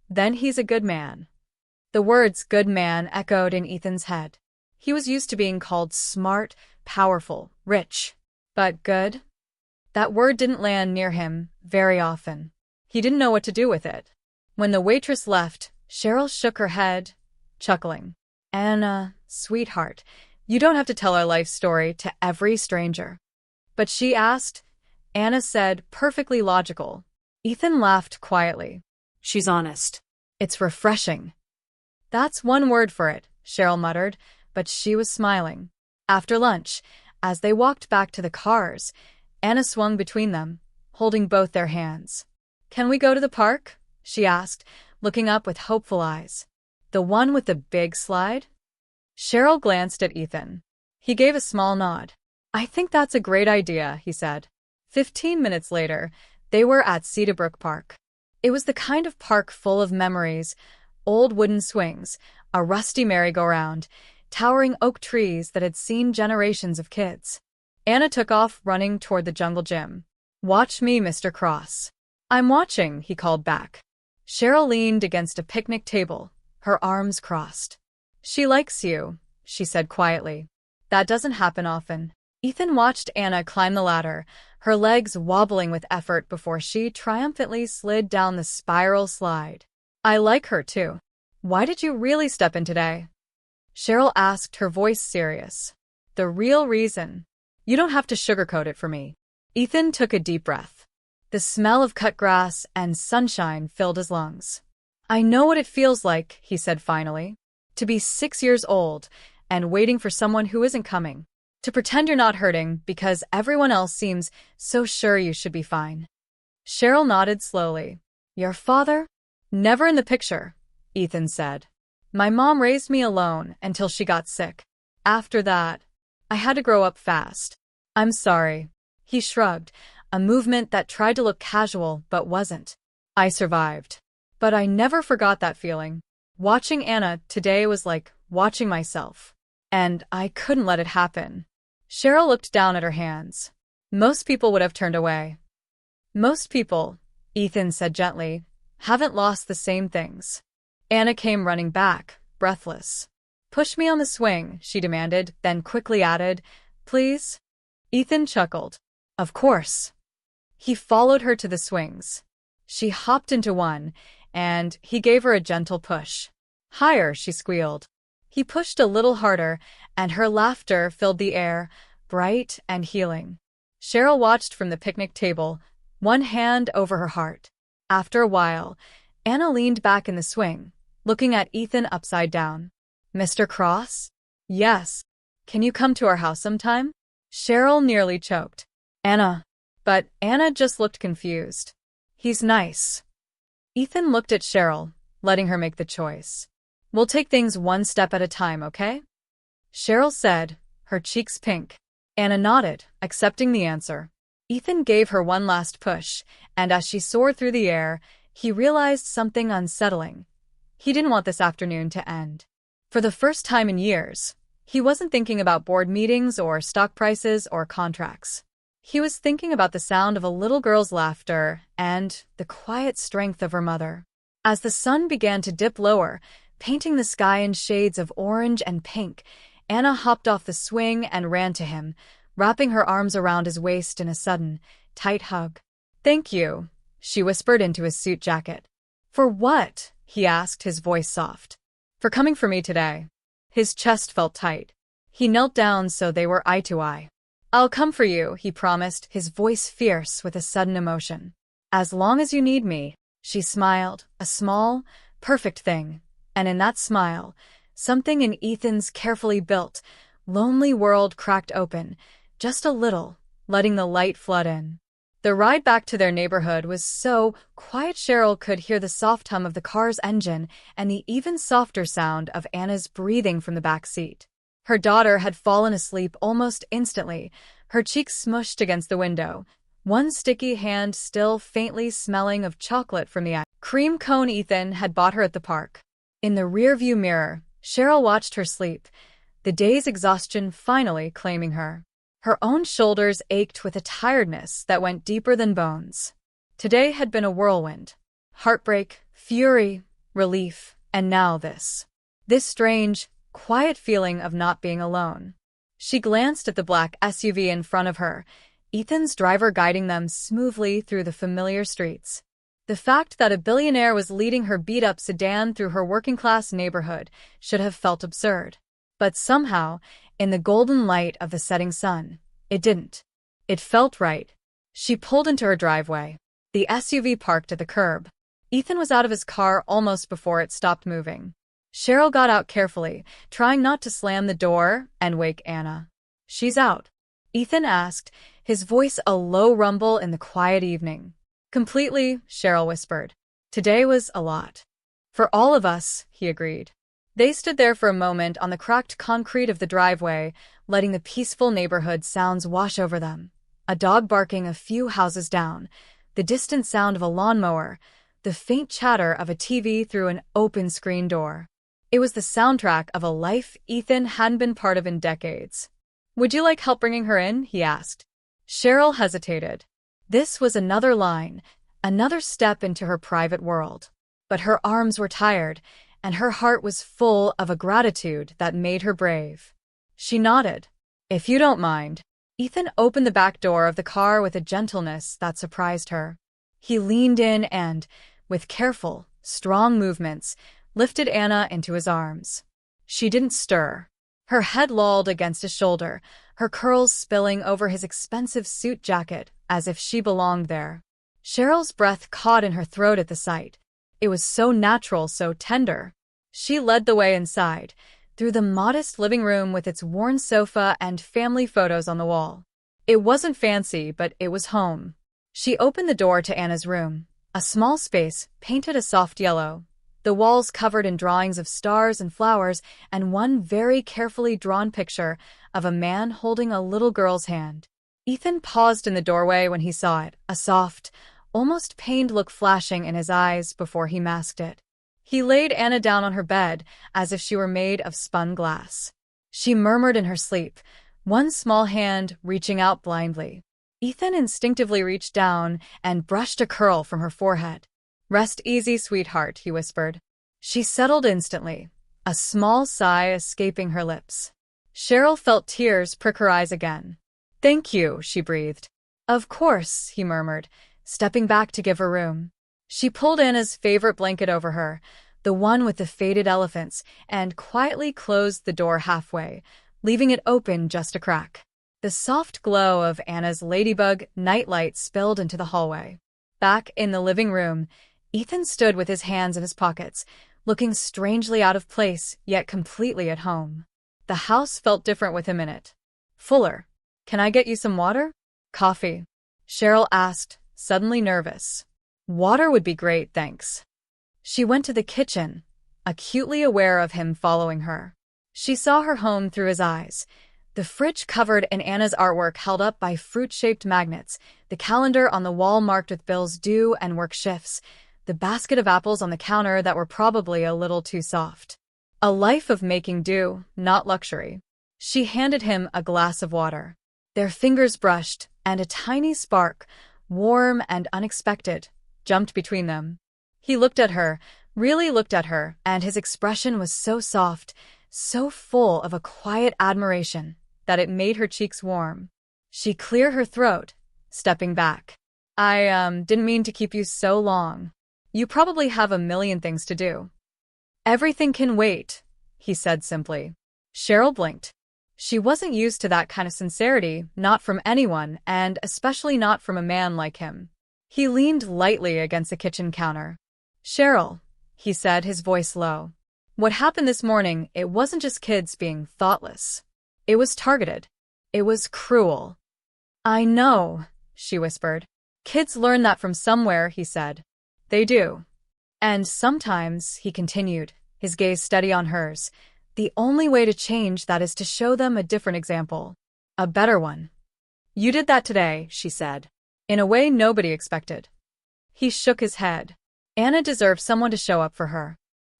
then he's a good man. The words good man echoed in Ethan's head. He was used to being called smart, powerful, rich. But good? That word didn't land near him very often. He didn't know what to do with it. When the waitress left, Cheryl shook her head, chuckling. Anna, sweetheart, you don't have to tell our life story to every stranger. But she asked. Anna said, perfectly logical. Ethan laughed quietly. She's honest. It's refreshing. That's one word for it, Cheryl muttered, but she was smiling. After lunch, as they walked back to the cars, Anna swung between them, holding both their hands. Can we go to the park? She asked, looking up with hopeful eyes. The one with the big slide? Cheryl glanced at Ethan. He gave a small nod. I think that's a great idea, he said. 15 minutes later, they were at Cedarbrook Park. It was the kind of park full of memories, old wooden swings, a rusty merry-go-round, towering oak trees that had seen generations of kids. Anna took off running toward the jungle gym. Watch me, Mr. Cross. I'm watching, he called back. Cheryl leaned against a picnic table, her arms crossed. She likes you, she said quietly. That doesn't happen often. Ethan watched Anna climb the ladder, her legs wobbling with effort before she triumphantly slid down the spiral slide. I like her too. Why did you really step in today? Cheryl asked, her voice serious. The real reason. You don't have to sugarcoat it for me. Ethan took a deep breath. The smell of cut grass and sunshine filled his lungs. I know what it feels like, he said finally. To be 6 years old and waiting for someone who isn't coming. To pretend you're not hurting because everyone else seems so sure you should be fine. Cheryl nodded slowly. Your father? Never in the picture, Ethan said. My mom raised me alone until she got sick. After that, I had to grow up fast. I'm sorry. He shrugged, a movement that tried to look casual but wasn't. I survived. But I never forgot that feeling. Watching Anna today was like watching myself. And I couldn't let it happen. Cheryl looked down at her hands. Most people would have turned away. Most people, Ethan said gently, haven't lost the same things. Anna came running back, breathless. Push me on the swing, she demanded, then quickly added, please? Ethan chuckled. Of course. He followed her to the swings. She hopped into one, and he gave her a gentle push. Higher, she squealed. He pushed a little harder, and her laughter filled the air, bright and healing. Cheryl watched from the picnic table, one hand over her heart. After a while, Anna leaned back in the swing, looking at Ethan upside down. Mr. Cross? Yes. Can you come to our house sometime? Cheryl nearly choked. Anna. But Anna just looked confused. He's nice. Ethan looked at Cheryl, letting her make the choice. We'll take things one step at a time, okay? Cheryl said, her cheeks pink. Anna nodded, accepting the answer. Ethan gave her one last push, and as she soared through the air, he realized something unsettling. He didn't want this afternoon to end. For the first time in years, he wasn't thinking about board meetings or stock prices or contracts. He was thinking about the sound of a little girl's laughter and the quiet strength of her mother. As the sun began to dip lower, painting the sky in shades of orange and pink, Anna hopped off the swing and ran to him, wrapping her arms around his waist in a sudden, tight hug. Thank you, she whispered into his suit jacket. For what? He asked, his voice soft. For coming for me today. His chest felt tight. He knelt down so they were eye to eye. I'll come for you, he promised, his voice fierce with a sudden emotion. As long as you need me, she smiled, a small, perfect thing. And in that smile, something in Ethan's carefully built, lonely world cracked open, just a little, letting the light flood in. The ride back to their neighborhood was so quiet Cheryl could hear the soft hum of the car's engine and the even softer sound of Anna's breathing from the back seat. Her daughter had fallen asleep almost instantly, her cheeks smushed against the window, one sticky hand still faintly smelling of chocolate from the cream cone Ethan had bought her at the park. In the rearview mirror, Cheryl watched her sleep, the day's exhaustion finally claiming her. Her own shoulders ached with a tiredness that went deeper than bones. Today had been a whirlwind. Heartbreak, fury, relief, and now this. This strange, quiet feeling of not being alone. She glanced at the black SUV in front of her, Ethan's driver guiding them smoothly through the familiar streets. The fact that a billionaire was leading her beat-up sedan through her working-class neighborhood should have felt absurd. But somehow, in the golden light of the setting sun, it didn't. It felt right. She pulled into her driveway. The SUV parked at the curb. Ethan was out of his car almost before it stopped moving. Cheryl got out carefully, trying not to slam the door and wake Anna. "She's out?" Ethan asked, his voice a low rumble in the quiet evening. "Completely," Cheryl whispered. "Today was a lot." "For all of us," he agreed. They stood there for a moment on the cracked concrete of the driveway, letting the peaceful neighborhood sounds wash over them. A dog barking a few houses down, the distant sound of a lawnmower, the faint chatter of a TV through an open screen door. It was the soundtrack of a life Ethan hadn't been part of in decades. "Would you like help bringing her in?" he asked. Cheryl hesitated. This was another line, another step into her private world. But her arms were tired, and her heart was full of a gratitude that made her brave. She nodded. "If you don't mind." Ethan opened the back door of the car with a gentleness that surprised her. He leaned in and, with careful, strong movements, lifted Anna into his arms. She didn't stir. Her head lolled against his shoulder, her curls spilling over his expensive suit jacket as if she belonged there. Cheryl's breath caught in her throat at the sight. It was so natural, so tender. She led the way inside, through the modest living room with its worn sofa and family photos on the wall. It wasn't fancy, but it was home. She opened the door to Anna's room, a small space painted a soft yellow, the walls covered in drawings of stars and flowers, and one very carefully drawn picture of a man holding a little girl's hand. Ethan paused in the doorway when he saw it, a soft, almost pained look flashing in his eyes before he masked it. He laid Anna down on her bed as if she were made of spun glass. She murmured in her sleep, one small hand reaching out blindly. Ethan instinctively reached down and brushed a curl from her forehead. "Rest easy, sweetheart," he whispered. She settled instantly, a small sigh escaping her lips. Cheryl felt tears prick her eyes again. "Thank you," she breathed. "Of course," he murmured, stepping back to give her room. She pulled Anna's favorite blanket over her, the one with the faded elephants, and quietly closed the door halfway, leaving it open just a crack. The soft glow of Anna's ladybug nightlight spilled into the hallway. Back in the living room, Ethan stood with his hands in his pockets, looking strangely out of place, yet completely at home. The house felt different with him in it. "Fuller, can I get you some water?" "Coffee," Cheryl asked, suddenly nervous. "Water would be great, thanks." She went to the kitchen, acutely aware of him following her. She saw her home through his eyes. The fridge covered in Anna's artwork held up by fruit-shaped magnets, the calendar on the wall marked with Bill's due and work shifts, the basket of apples on the counter that were probably a little too soft. A life of making do, not luxury. She handed him a glass of water. Their fingers brushed, and a tiny spark, warm and unexpected, jumped between them. He looked at her, really looked at her, and his expression was so soft, so full of a quiet admiration, that it made her cheeks warm. She cleared her throat, stepping back. I didn't mean to keep you so long. You probably have a million things to do." "Everything can wait," he said simply. Cheryl blinked. She wasn't used to that kind of sincerity, not from anyone, and especially not from a man like him. He leaned lightly against the kitchen counter. "Cheryl," he said, his voice low. "What happened this morning, it wasn't just kids being thoughtless. It was targeted. It was cruel. I know, she whispered. Kids learn that from somewhere, he said. They do. And sometimes, he continued, his gaze steady on hers, the only way to change that is to show them a different example. A better one. You did that today, she said. In a way nobody expected. He shook his head. Anna deserves someone to show up for her.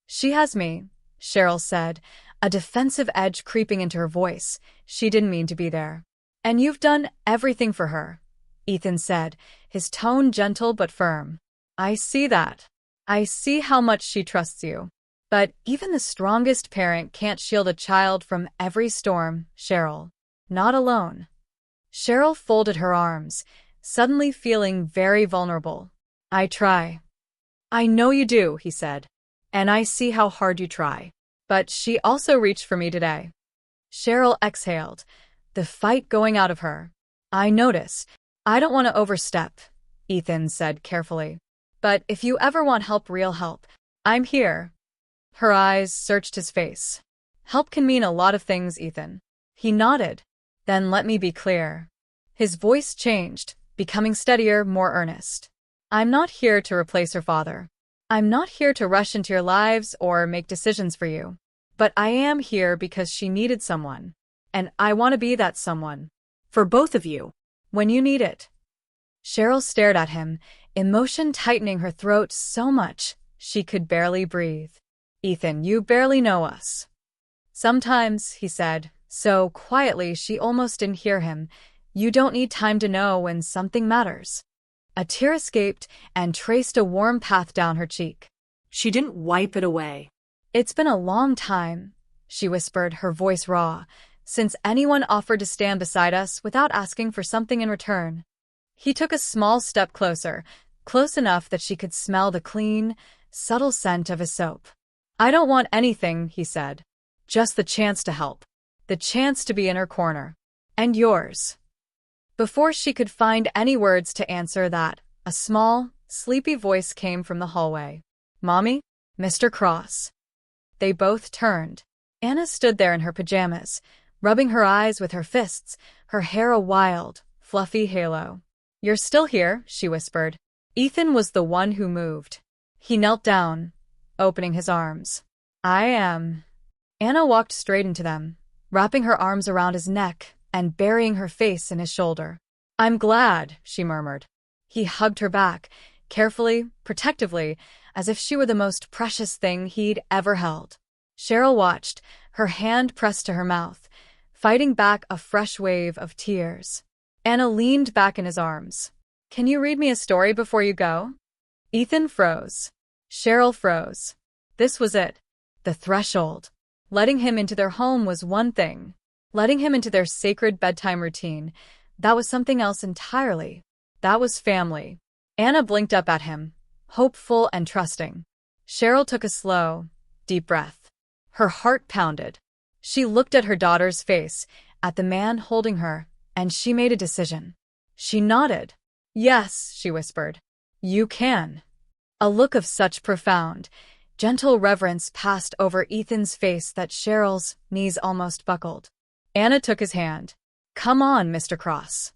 She has me, Cheryl said, a defensive edge creeping into her voice. She didn't mean to be there. And you've done everything for her, Ethan said, his tone gentle but firm. I see that. I see how much she trusts you. But even the strongest parent can't shield a child from every storm, Cheryl. Not alone. Cheryl folded her arms, suddenly feeling very vulnerable. I try. I know you do, he said. And I see how hard you try. But she also reached for me today. Cheryl exhaled, the fight going out of her. I notice. I don't want to overstep, Ethan said carefully. But if you ever want help, real help, I'm here. Her eyes searched his face. Help can mean a lot of things, Ethan. He nodded. Then let me be clear. His voice changed, becoming steadier, more earnest. I'm not here to replace her father. I'm not here to rush into your lives or make decisions for you. But I am here because she needed someone. And I want to be that someone. For both of you. When you need it. Cheryl stared at him, emotion tightening her throat so much she could barely breathe. Ethan, you barely know us. Sometimes, he said, so quietly she almost didn't hear him, you don't need time to know when something matters. A tear escaped and traced a warm path down her cheek. She didn't wipe it away. It's been a long time, she whispered, her voice raw, since anyone offered to stand beside us without asking for something in return. He took a small step closer, close enough that she could smell the clean, subtle scent of his soap. I don't want anything, he said. Just the chance to help. The chance to be in her corner. And yours. Before she could find any words to answer that, a small, sleepy voice came from the hallway. Mommy? Mr. Cross. They both turned. Anna stood there in her pajamas, rubbing her eyes with her fists, her hair a wild, fluffy halo. You're still here, she whispered. Ethan was the one who moved. He knelt down, opening his arms. I am. Anna walked straight into them, wrapping her arms around his neck and burying her face in his shoulder. I'm glad, she murmured. He hugged her back, carefully, protectively, as if she were the most precious thing he'd ever held. Cheryl watched, her hand pressed to her mouth, fighting back a fresh wave of tears. Anna leaned back in his arms. Can you read me a story before you go? Ethan froze. Cheryl froze. This was it. The threshold. Letting him into their home was one thing. Letting him into their sacred bedtime routine, that was something else entirely. That was family. Anna blinked up at him, hopeful and trusting. Cheryl took a slow, deep breath. Her heart pounded. She looked at her daughter's face, at the man holding her, and she made a decision. She nodded. Yes, she whispered. You can. A look of such profound, gentle reverence passed over Ethan's face that Cheryl's knees almost buckled. Anna took his hand. Come on, Mr. Cross.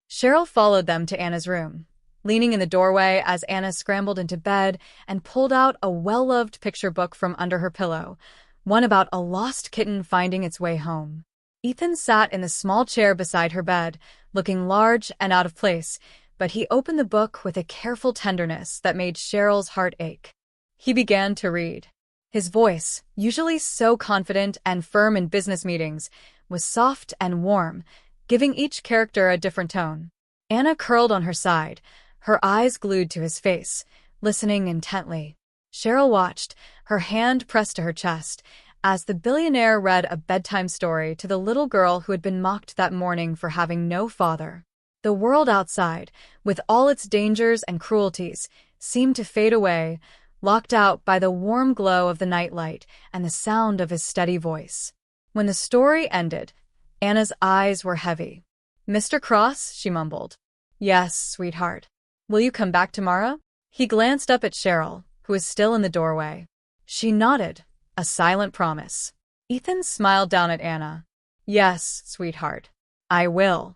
Cheryl followed them to Anna's room, leaning in the doorway as Anna scrambled into bed and pulled out a well-loved picture book from under her pillow, one about a lost kitten finding its way home. Ethan sat in the small chair beside her bed, looking large and out of place, but he opened the book with a careful tenderness that made Cheryl's heart ache. He began to read. His voice, usually so confident and firm in business meetings, was soft and warm, giving each character a different tone. Anna curled on her side, her eyes glued to his face, listening intently. Cheryl watched, her hand pressed to her chest, as the billionaire read a bedtime story to the little girl who had been mocked that morning for having no father. The world outside, with all its dangers and cruelties, seemed to fade away, locked out by the warm glow of the nightlight and the sound of his steady voice. When the story ended, Anna's eyes were heavy. Mr. Cross, she mumbled. Yes, sweetheart. Will you come back tomorrow? He glanced up at Cheryl, who was still in the doorway. She nodded, a silent promise. Ethan smiled down at Anna. Yes, sweetheart. I will.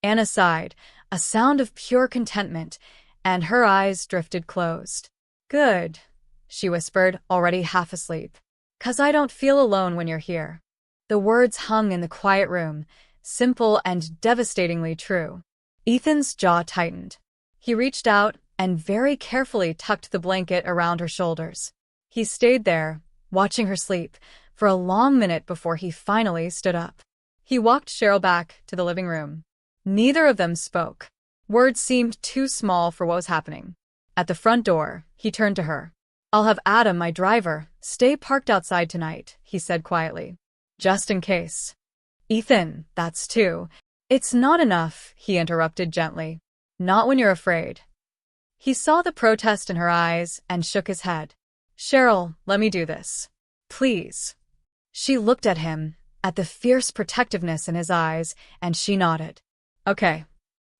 Anna sighed, a sound of pure contentment, and her eyes drifted closed. Good, she whispered, already half asleep. 'Cause I don't feel alone when you're here. The words hung in the quiet room, simple and devastatingly true. Ethan's jaw tightened. He reached out and very carefully tucked the blanket around her shoulders. He stayed there, watching her sleep, for a long minute before he finally stood up. He walked Cheryl back to the living room. Neither of them spoke. Words seemed too small for what was happening. At the front door, he turned to her. I'll have Adam, my driver, stay parked outside tonight, he said quietly. Just in case. Ethan, that's two. It's not enough, he interrupted gently. Not when you're afraid. He saw the protest in her eyes and shook his head. Cheryl, let me do this. Please. She looked at him, at the fierce protectiveness in his eyes, and she nodded. Okay.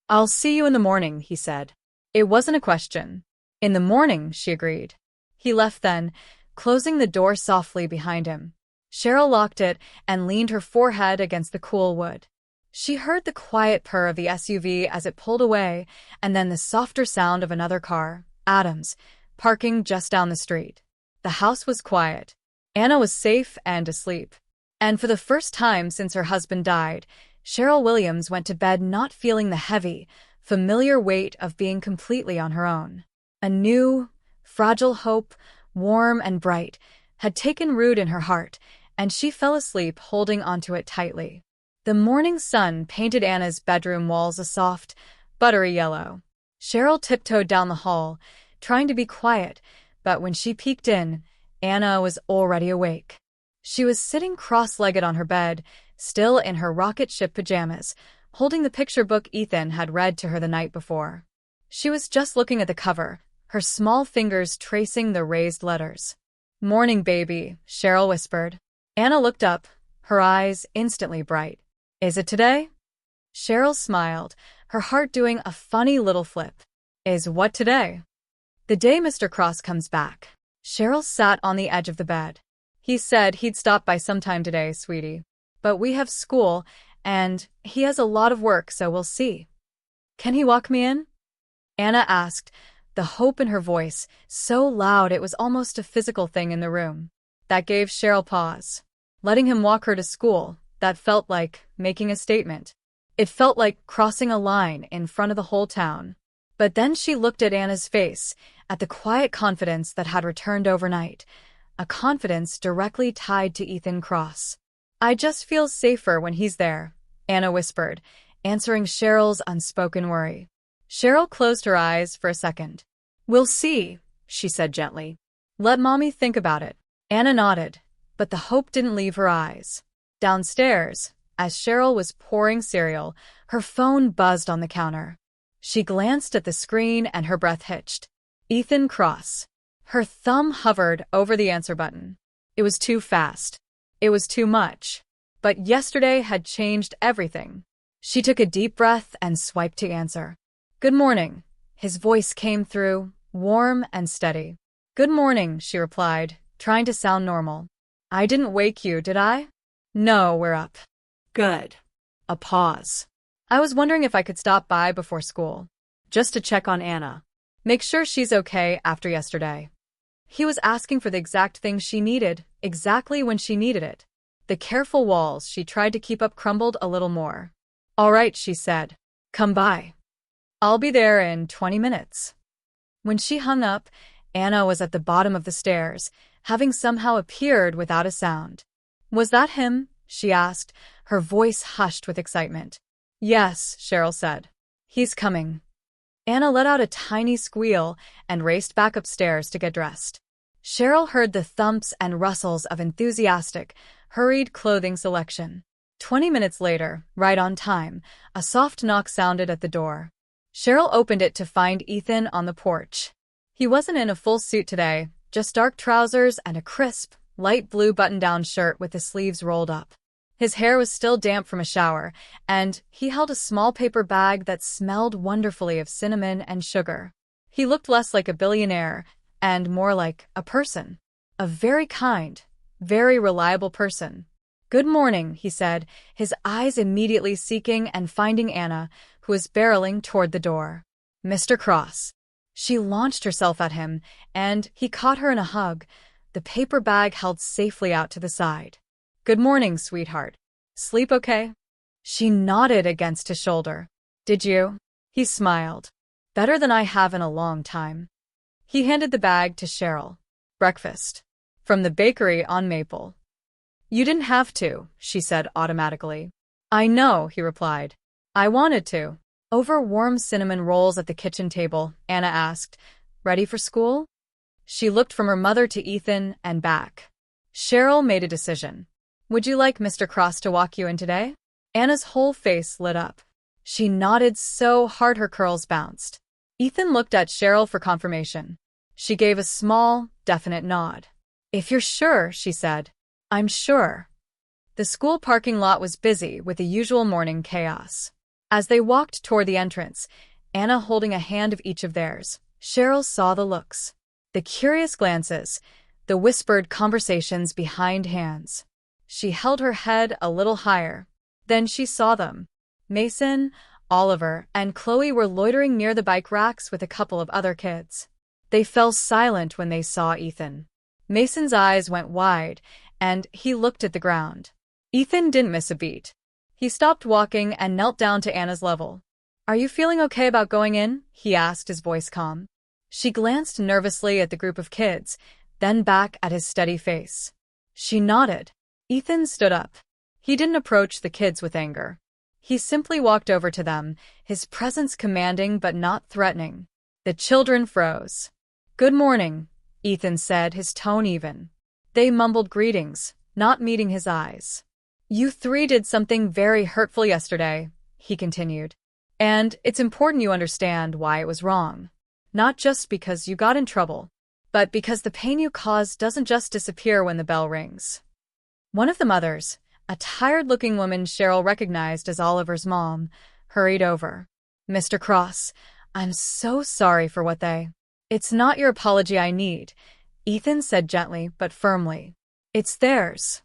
I'll see you in the morning, he said. It wasn't a question. In the morning, she agreed. He left then, closing the door softly behind him. Cheryl locked it and leaned her forehead against the cool wood. She heard the quiet purr of the SUV as it pulled away, and then the softer sound of another car, Adam's, parking just down the street. The house was quiet. Anna was safe and asleep. And for the first time since her husband died, Cheryl Williams went to bed not feeling the heavy, familiar weight of being completely on her own. A new, fragile hope, warm and bright, had taken root in her heart, and she fell asleep holding onto it tightly. The morning sun painted Anna's bedroom walls a soft, buttery yellow. Cheryl tiptoed down the hall, trying to be quiet, but when she peeked in, Anna was already awake. She was sitting cross-legged on her bed, still in her rocket ship pajamas, holding the picture book Ethan had read to her the night before. She was just looking at the cover, her small fingers tracing the raised letters. Morning, baby, Cheryl whispered. Anna looked up, her eyes instantly bright. Is it today? Cheryl smiled, her heart doing a funny little flip. Is what today? The day Mr. Cross comes back. Cheryl sat on the edge of the bed. He said he'd stop by sometime today, sweetie. But we have school, and he has a lot of work, so we'll see. Can he walk me in? Anna asked, the hope in her voice, so loud it was almost a physical thing in the room. That gave Cheryl pause. Letting him walk her to school, that felt like making a statement. It felt like crossing a line in front of the whole town. But then she looked at Anna's face, at the quiet confidence that had returned overnight, a confidence directly tied to Ethan Cross. I just feel safer when he's there, Anna whispered, answering Cheryl's unspoken worry. Cheryl closed her eyes for a second. We'll see, she said gently. Let Mommy think about it. Anna nodded, but the hope didn't leave her eyes. Downstairs, as Cheryl was pouring cereal, her phone buzzed on the counter. She glanced at the screen and her breath hitched. Ethan Cross. Her thumb hovered over the answer button. It was too fast. It was too much. But yesterday had changed everything. She took a deep breath and swiped to answer. Good morning. His voice came through, warm and steady. Good morning, she replied, trying to sound normal. I didn't wake you, did I? No, we're up. Good. A pause. I was wondering if I could stop by before school. Just to check on Anna. Make sure she's okay after yesterday. He was asking for the exact thing she needed, exactly when she needed it. The careful walls she tried to keep up crumbled a little more. All right, she said. Come by. I'll be there in 20 minutes. When she hung up, Anna was at the bottom of the stairs, having somehow appeared without a sound. Was that him? She asked, her voice hushed with excitement. Yes, Cheryl said. He's coming. Anna let out a tiny squeal and raced back upstairs to get dressed. Cheryl heard the thumps and rustles of enthusiastic, hurried clothing selection. 20 minutes later, right on time, a soft knock sounded at the door. Cheryl opened it to find Ethan on the porch. He wasn't in a full suit today, just dark trousers and a crisp, light blue button-down shirt with the sleeves rolled up. His hair was still damp from a shower, and he held a small paper bag that smelled wonderfully of cinnamon and sugar. He looked less like a billionaire and more like a person. A very kind, very reliable person. "Good morning," he said, his eyes immediately seeking and finding Anna, who was barreling toward the door. "Mr. Cross." She launched herself at him, and he caught her in a hug, the paper bag held safely out to the side. "Good morning, sweetheart. Sleep okay?" She nodded against his shoulder. "Did you?" He smiled. "Better than I have in a long time." He handed the bag to Cheryl. "Breakfast. From the bakery on Maple." "You didn't have to," she said automatically. "I know," he replied. "I wanted to." Over warm cinnamon rolls at the kitchen table, Anna asked, "Ready for school?" She looked from her mother to Ethan and back. Cheryl made a decision. "Would you like Mr. Cross to walk you in today?" Anna's whole face lit up. She nodded so hard her curls bounced. Ethan looked at Cheryl for confirmation. She gave a small, definite nod. "If you're sure," she said. "I'm sure." The school parking lot was busy with the usual morning chaos. As they walked toward the entrance, Anna holding a hand of each of theirs, Cheryl saw the looks, the curious glances, the whispered conversations behind hands. She held her head a little higher. Then she saw them. Mason, Oliver, and Chloe were loitering near the bike racks with a couple of other kids. They fell silent when they saw Ethan. Mason's eyes went wide, and he looked at the ground. Ethan didn't miss a beat. He stopped walking and knelt down to Anna's level. "Are you feeling okay about going in?" he asked, his voice calm. She glanced nervously at the group of kids, then back at his steady face. She nodded. Ethan stood up. He didn't approach the kids with anger. He simply walked over to them, his presence commanding but not threatening. The children froze. "Good morning," Ethan said, his tone even. They mumbled greetings, not meeting his eyes. "You three did something very hurtful yesterday," he continued. "And it's important you understand why it was wrong. Not just because you got in trouble, but because the pain you caused doesn't just disappear when the bell rings." One of the mothers, a tired-looking woman Cheryl recognized as Oliver's mom, hurried over. "Mr. Cross, I'm so sorry for what they—" "It's not your apology I need," Ethan said gently but firmly. "It's theirs."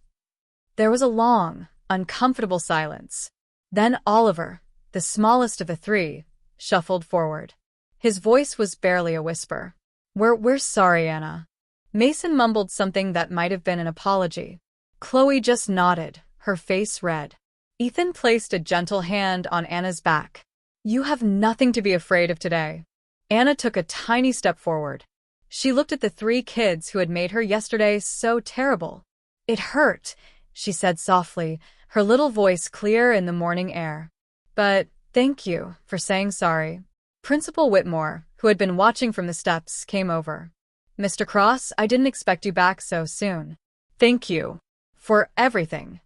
There was a long, uncomfortable silence. Then Oliver, the smallest of the three, shuffled forward. His voice was barely a whisper. We're sorry, Anna." Mason mumbled something that might have been an apology. Chloe just nodded, her face red. Ethan placed a gentle hand on Anna's back. "You have nothing to be afraid of today." Anna took a tiny step forward. She looked at the three kids who had made her yesterday so terrible. "It hurt," she said softly, her little voice clear in the morning air. "But thank you for saying sorry." Principal Whitmore, who had been watching from the steps, came over. "Mr. Cross, I didn't expect you back so soon. Thank you for everything."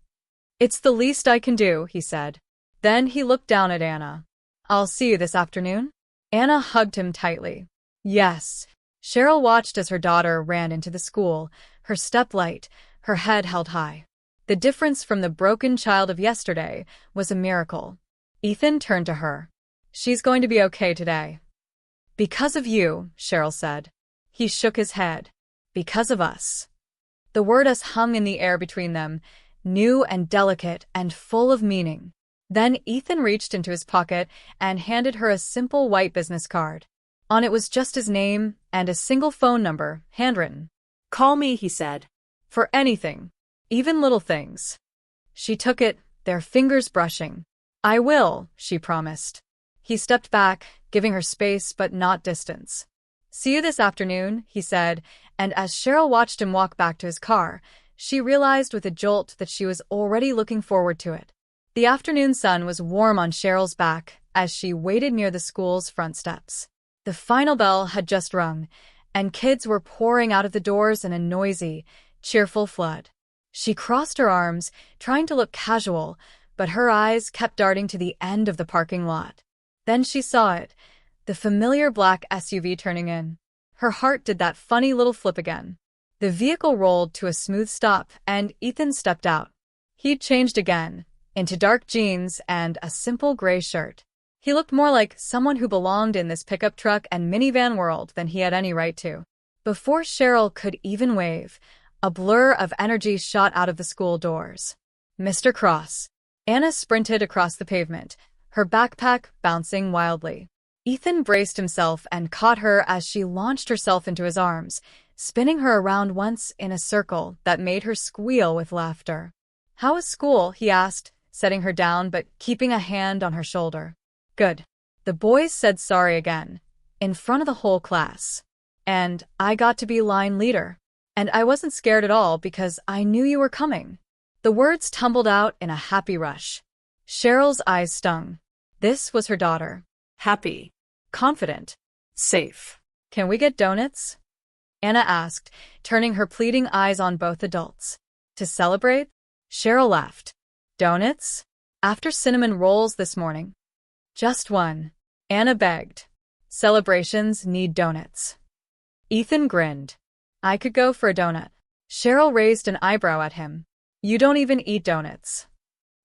"It's the least I can do," he said. Then he looked down at Anna. "I'll see you this afternoon?" Anna hugged him tightly. "Yes." Cheryl watched as her daughter ran into the school, her step light, her head held high. The difference from the broken child of yesterday was a miracle. Ethan turned to her. "She's going to be okay today." "Because of you," Cheryl said. He shook his head. "Because of us." The word "us" hung in the air between them, new and delicate and full of meaning. Then Ethan reached into his pocket and handed her a simple white business card. On it was just his name and a single phone number, handwritten. "Call me," he said. "For anything. Even little things." She took it, their fingers brushing. "I will," she promised. He stepped back, giving her space but not distance. "See you this afternoon," he said, and as Cheryl watched him walk back to his car, she realized with a jolt that she was already looking forward to it. The afternoon sun was warm on Cheryl's back as she waited near the school's front steps. The final bell had just rung, and kids were pouring out of the doors in a noisy, cheerful flood. She crossed her arms, trying to look casual, but her eyes kept darting to the end of the parking lot. Then she saw it, the familiar black SUV turning in. Her heart did that funny little flip again. The vehicle rolled to a smooth stop, and Ethan stepped out. He'd changed again, into dark jeans and a simple gray shirt. He looked more like someone who belonged in this pickup truck and minivan world than he had any right to. Before Cheryl could even wave, a blur of energy shot out of the school doors. Mr. Cross. Anna sprinted across the pavement, her backpack bouncing wildly. Ethan braced himself and caught her as she launched herself into his arms, spinning her around once in a circle that made her squeal with laughter. "How was school?" he asked, setting her down but keeping a hand on her shoulder. "Good." The boys said sorry again, in front of the whole class. "And I got to be line leader. And I wasn't scared at all because I knew you were coming." The words tumbled out in a happy rush. Cheryl's eyes stung. This was her daughter. Happy. Confident. Safe. "Can we get donuts?" Anna asked, turning her pleading eyes on both adults. "To celebrate?" Cheryl laughed. "Donuts? After cinnamon rolls this morning?" "Just one," Anna begged. "Celebrations need donuts." Ethan grinned. "I could go for a donut." Cheryl raised an eyebrow at him. "You don't even eat donuts."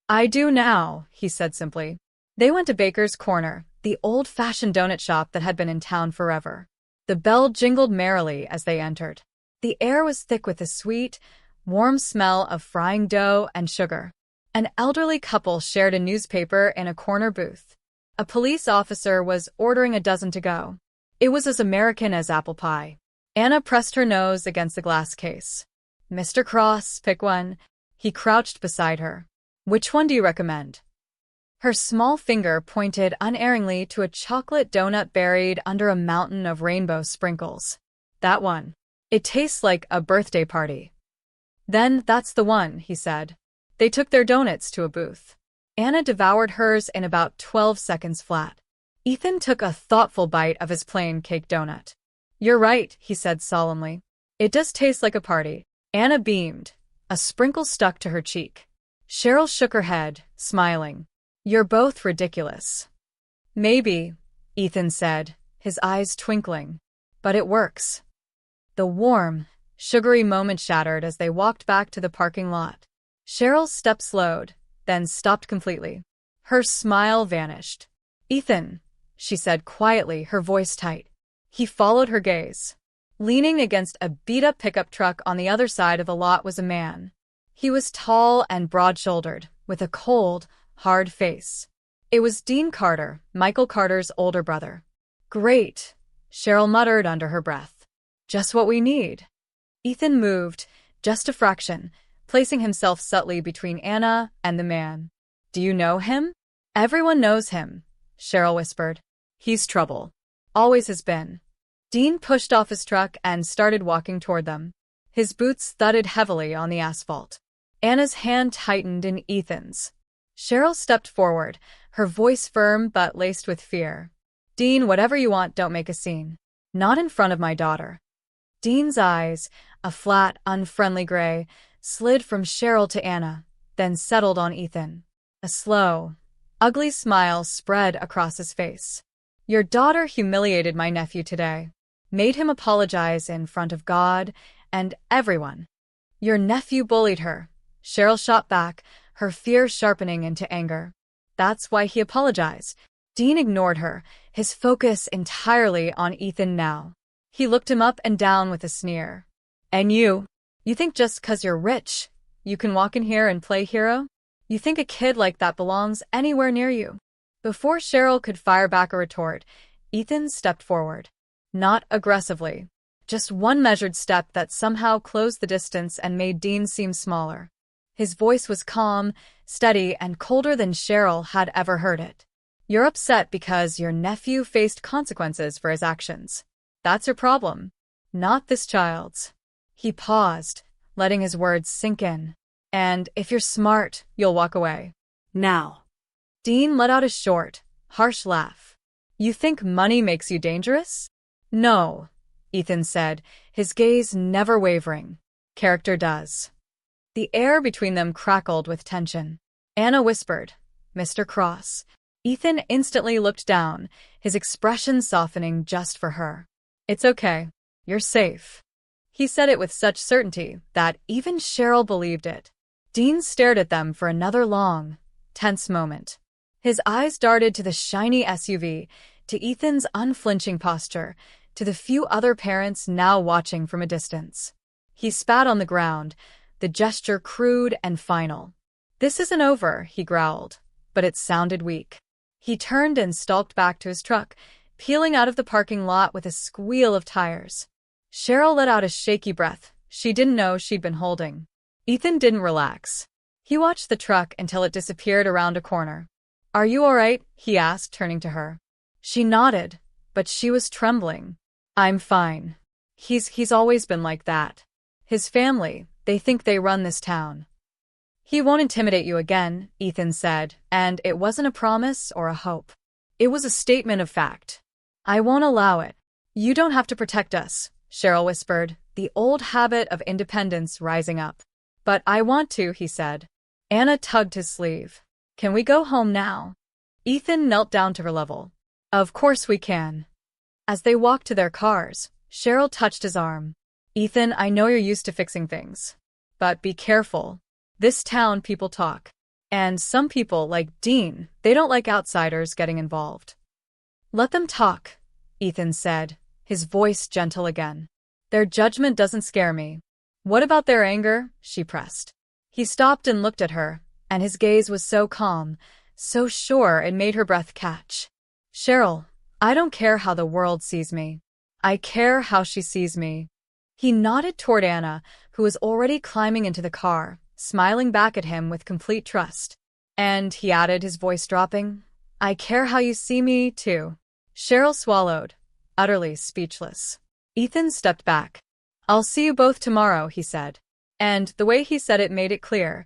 "I do now," he said simply. They went to Baker's Corner, the old-fashioned donut shop that had been in town forever. The bell jingled merrily as they entered. The air was thick with the sweet, warm smell of frying dough and sugar. An elderly couple shared a newspaper in a corner booth. A police officer was ordering a dozen to go. It was as American as apple pie. Anna pressed her nose against the glass case. "Mr. Cross, pick one." He crouched beside her. "Which one do you recommend?" Her small finger pointed unerringly to a chocolate donut buried under a mountain of rainbow sprinkles. "That one. It tastes like a birthday party." "Then that's the one," he said. They took their donuts to a booth. Anna devoured hers in about 12 seconds flat. Ethan took a thoughtful bite of his plain cake donut. "You're right," he said solemnly. "It does taste like a party." Anna beamed. A sprinkle stuck to her cheek. Cheryl shook her head, smiling. "You're both ridiculous." "Maybe," Ethan said, his eyes twinkling. "But it works." The warm, sugary moment shattered as they walked back to the parking lot. Cheryl's step slowed, then stopped completely. Her smile vanished. "Ethan," she said quietly, her voice tight. He followed her gaze. Leaning against a beat-up pickup truck on the other side of the lot was a man. He was tall and broad-shouldered, with a cold, hard face. It was Dean Carter, Michael Carter's older brother. "Great," Cheryl muttered under her breath. "Just what we need." Ethan moved, just a fraction, placing himself subtly between Anna and the man. "Do you know him?" "Everyone knows him," Cheryl whispered. "He's trouble. Always has been." Dean pushed off his truck and started walking toward them. His boots thudded heavily on the asphalt. Anna's hand tightened in Ethan's. Cheryl stepped forward, her voice firm but laced with fear. "Dean, whatever you want, don't make a scene. Not in front of my daughter." Dean's eyes, a flat, unfriendly gray, slid from Cheryl to Anna, then settled on Ethan. A slow, ugly smile spread across his face. "Your daughter humiliated my nephew today. Made him apologize in front of God and everyone." "Your nephew bullied her," Cheryl shot back, her fear sharpening into anger. "That's why he apologized." Dean ignored her, his focus entirely on Ethan now. He looked him up and down with a sneer. "And you? You think just 'cause you're rich, you can walk in here and play hero? You think a kid like that belongs anywhere near you?" Before Cheryl could fire back a retort, Ethan stepped forward. Not aggressively, just one measured step that somehow closed the distance and made Dean seem smaller. His voice was calm, steady, and colder than Cheryl had ever heard it. "You're upset because your nephew faced consequences for his actions. That's your problem, not this child's." He paused, letting his words sink in. "And if you're smart, you'll walk away." Now. Dean let out a short, harsh laugh. "You think money makes you dangerous?" "No," Ethan said, his gaze never wavering. "Character does." The air between them crackled with tension. Anna whispered, "Mr. Cross." Ethan instantly looked down, his expression softening just for her. "It's okay. You're safe." He said it with such certainty that even Cheryl believed it. Dean stared at them for another long, tense moment. His eyes darted to the shiny SUV, to Ethan's unflinching posture, to the few other parents now watching from a distance. He spat on the ground, the gesture crude and final. "This isn't over," he growled, but it sounded weak. He turned and stalked back to his truck, peeling out of the parking lot with a squeal of tires. Cheryl let out a shaky breath she didn't know she'd been holding. Ethan didn't relax. He watched the truck until it disappeared around a corner. "Are you all right?" he asked, turning to her. She nodded, but she was trembling. "I'm fine. He's always been like that. His family, they think they run this town." "He won't intimidate you again," Ethan said, and it wasn't a promise or a hope. It was a statement of fact. "I won't allow it." "You don't have to protect us," Cheryl whispered, the old habit of independence rising up. "But I want to," he said. Anna tugged his sleeve. "Can we go home now?" Ethan knelt down to her level. "Of course we can." As they walked to their cars, Cheryl touched his arm. "Ethan, I know you're used to fixing things. But be careful. This town, people talk. And some people, like Dean, they don't like outsiders getting involved." "Let them talk," Ethan said, his voice gentle again. "Their judgment doesn't scare me." "What about their anger?" she pressed. He stopped and looked at her, and his gaze was so calm, so sure it made her breath catch. "Cheryl, I don't care how the world sees me. I care how she sees me." He nodded toward Anna, who was already climbing into the car, smiling back at him with complete trust. "And," he added, his voice dropping, "I care how you see me, too." Cheryl swallowed, utterly speechless. Ethan stepped back. "I'll see you both tomorrow," he said. And the way he said it made it clear.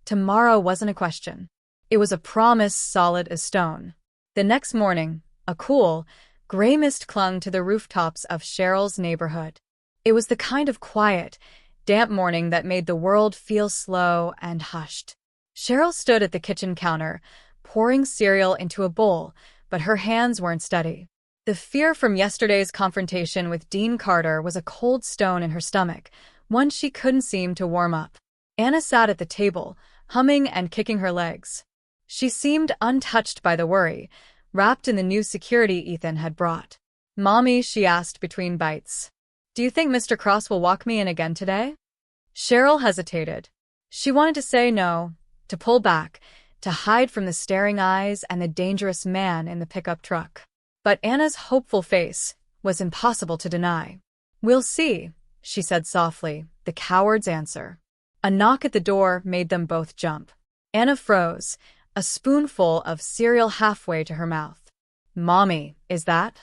Tomorrow wasn't a question. It was a promise solid as stone. The next morning, a cool, gray mist clung to the rooftops of Cheryl's neighborhood. It was the kind of quiet, damp morning that made the world feel slow and hushed. Cheryl stood at the kitchen counter, pouring cereal into a bowl, but her hands weren't steady. The fear from yesterday's confrontation with Dean Carter was a cold stone in her stomach, one she couldn't seem to warm up. Anna sat at the table, humming and kicking her legs. She seemed untouched by the worry, wrapped in the new security Ethan had brought. "Mommy," she asked between bites, "do you think Mr. Cross will walk me in again today?" Cheryl hesitated. She wanted to say no, to pull back, to hide from the staring eyes and the dangerous man in the pickup truck. But Anna's hopeful face was impossible to deny. "We'll see," she said softly, the coward's answer. A knock at the door made them both jump. Anna froze, a spoonful of cereal halfway to her mouth. "Mommy, is that?"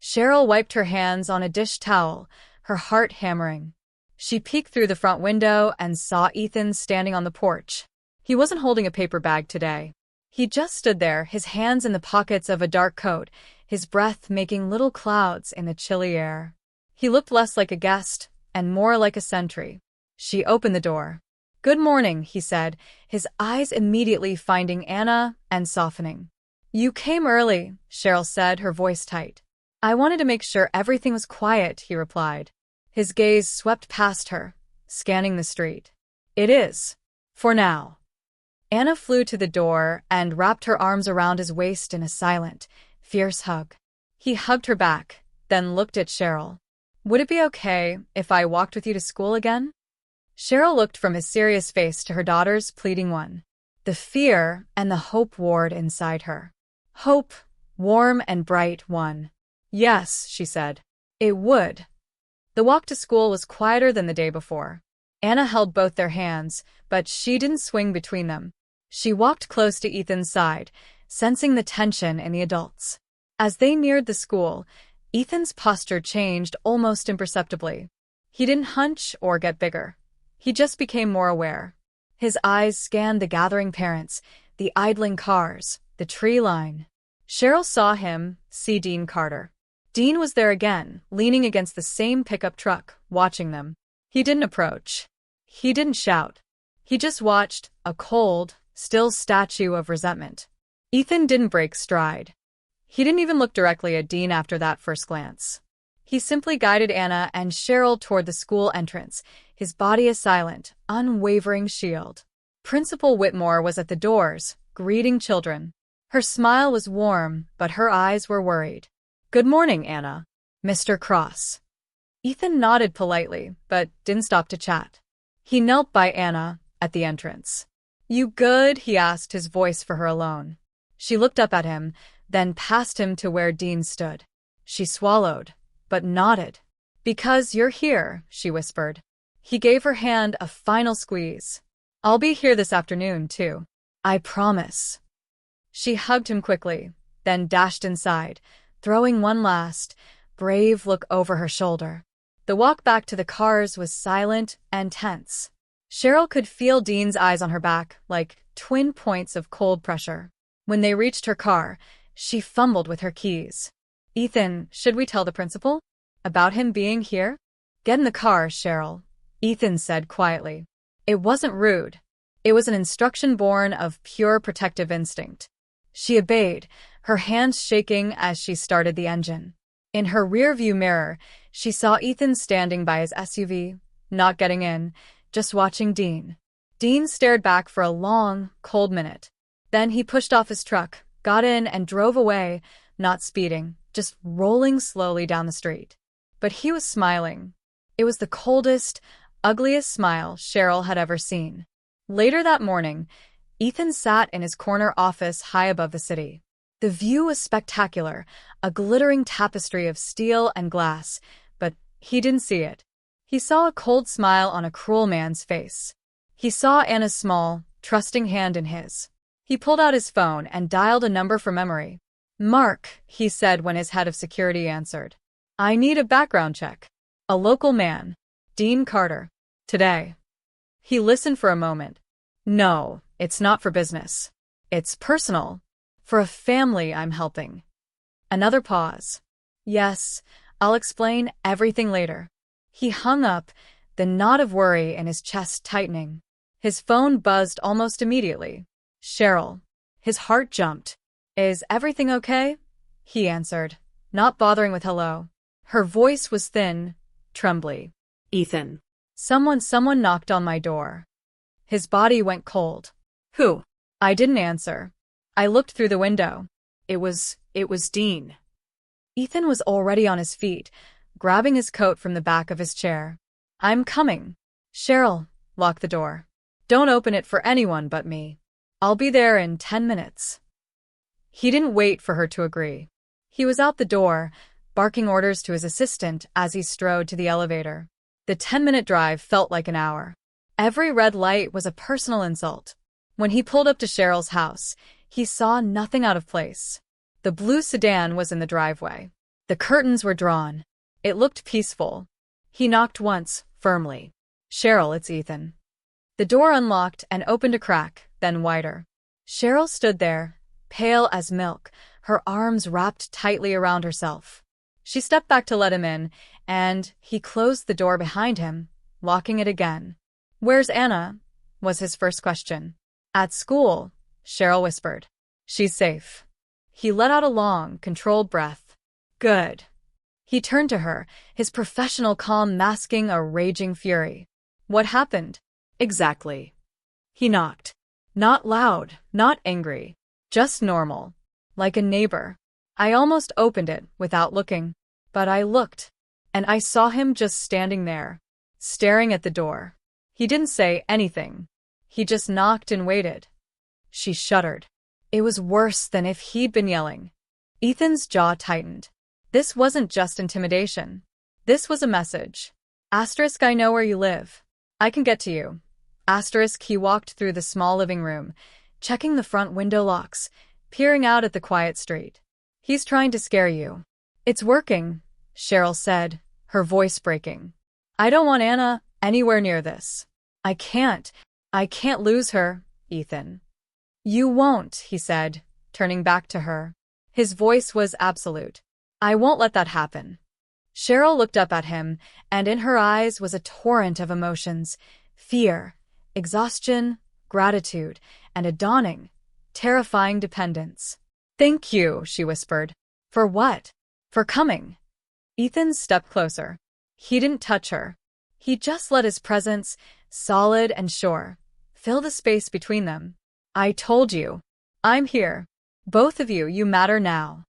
Cheryl wiped her hands on a dish towel, her heart hammering. She peeked through the front window and saw Ethan standing on the porch. He wasn't holding a paper bag today. He just stood there, his hands in the pockets of a dark coat, his breath making little clouds in the chilly air. He looked less like a guest and more like a sentry. She opened the door. "Good morning," he said, his eyes immediately finding Anna and softening. "You came early," Cheryl said, her voice tight. "I wanted to make sure everything was quiet," he replied. His gaze swept past her, scanning the street. "It is. For now." Anna flew to the door and wrapped her arms around his waist in a silent, fierce hug. He hugged her back, then looked at Cheryl. "Would it be okay if I walked with you to school again?" Cheryl looked from his serious face to her daughter's pleading one. The fear and the hope warred inside her. Hope, warm and bright one. "Yes," she said. "It would." The walk to school was quieter than the day before. Anna held both their hands, but she didn't swing between them. She walked close to Ethan's side, sensing the tension in the adults. As they neared the school, Ethan's posture changed almost imperceptibly. He didn't hunch or get bigger. He just became more aware. His eyes scanned the gathering parents, the idling cars, the tree line. Cheryl saw him, see Dean Carter. Dean was there again, leaning against the same pickup truck, watching them. He didn't approach. He didn't shout. He just watched, a cold, still statue of resentment. Ethan didn't break stride. He didn't even look directly at Dean after that first glance. He simply guided Anna and Cheryl toward the school entrance, his body a silent, unwavering shield. Principal Whitmore was at the doors, greeting children. Her smile was warm, but her eyes were worried. "Good morning, Anna. Mr. Cross." Ethan nodded politely, but didn't stop to chat. He knelt by Anna, at the entrance. You good? He asked, his voice for her alone. She looked up at him, then past him to where Dean stood. She swallowed, but nodded. Because you're here, she whispered. He gave her hand a final squeeze. I'll be here this afternoon, too. I promise. She hugged him quickly, then dashed inside, throwing one last, brave look over her shoulder. The walk back to the cars was silent and tense. Cheryl could feel Dean's eyes on her back, like twin points of cold pressure. When they reached her car, she fumbled with her keys. Ethan, should we tell the principal? About him being here? Get in the car, Cheryl, Ethan said quietly. It wasn't rude. It was an instruction born of pure protective instinct. She obeyed, her hands shaking as she started the engine. In her rearview mirror, she saw Ethan standing by his SUV, not getting in, just watching Dean. Dean stared back for a long, cold minute. Then he pushed off his truck, got in, and drove away, not speeding, just rolling slowly down the street. But he was smiling. It was the coldest, ugliest smile Cheryl had ever seen. Later that morning, Ethan sat in his corner office high above the city. The view was spectacular, a glittering tapestry of steel and glass, but he didn't see it. He saw a cold smile on a cruel man's face. He saw Anna's small, trusting hand in his. He pulled out his phone and dialed a number from memory. Mark, he said when his head of security answered. I need a background check. A local man. Dean Carter. Today. He listened for a moment. No, it's not for business. It's personal. For a family I'm helping. Another pause. Yes, I'll explain everything later. He hung up, the knot of worry in his chest tightening. His phone buzzed almost immediately. Cheryl. His heart jumped. Is everything okay? He answered, not bothering with hello. Her voice was thin, trembly. Ethan. Someone knocked on my door. His body went cold. Who? I didn't answer. I looked through the window. It was Dean. Ethan was already on his feet, grabbing his coat from the back of his chair. I'm coming. Cheryl, lock the door. Don't open it for anyone but me. I'll be there in 10 minutes. He didn't wait for her to agree. He was out the door, barking orders to his assistant as he strode to the elevator. The 10-minute drive felt like an hour. Every red light was a personal insult. When he pulled up to Cheryl's house, he saw nothing out of place. The blue sedan was in the driveway. The curtains were drawn. It looked peaceful. He knocked once, firmly. Cheryl, it's Ethan. The door unlocked and opened a crack, then wider. Cheryl stood there, pale as milk, her arms wrapped tightly around herself. She stepped back to let him in, and he closed the door behind him, locking it again. Where's Anna? Was his first question. At school, Cheryl whispered. She's safe. He let out a long, controlled breath. Good. He turned to her, his professional calm masking a raging fury. What happened? Exactly. He knocked. Not loud, not angry. Just normal. Like a neighbor. I almost opened it without looking. But I looked. And I saw him just standing there, staring at the door. He didn't say anything. He just knocked and waited. She shuddered. It was worse than if he'd been yelling. Ethan's jaw tightened. This wasn't just intimidation. This was a message. Asterisk, I know where you live. I can get to you. Asterisk, he walked through the small living room, checking the front window locks, peering out at the quiet street. He's trying to scare you. It's working, Cheryl said, her voice breaking. I don't want Anna anywhere near this. I can't lose her, Ethan. You won't, he said, turning back to her. His voice was absolute. I won't let that happen. Cheryl looked up at him, and in her eyes was a torrent of emotions, fear, exhaustion, gratitude, and a dawning, terrifying dependence. Thank you, she whispered. For what? For coming. Ethan stepped closer. He didn't touch her. He just let his presence, solid and sure, fill the space between them. I told you. I'm here. Both of you, you matter now.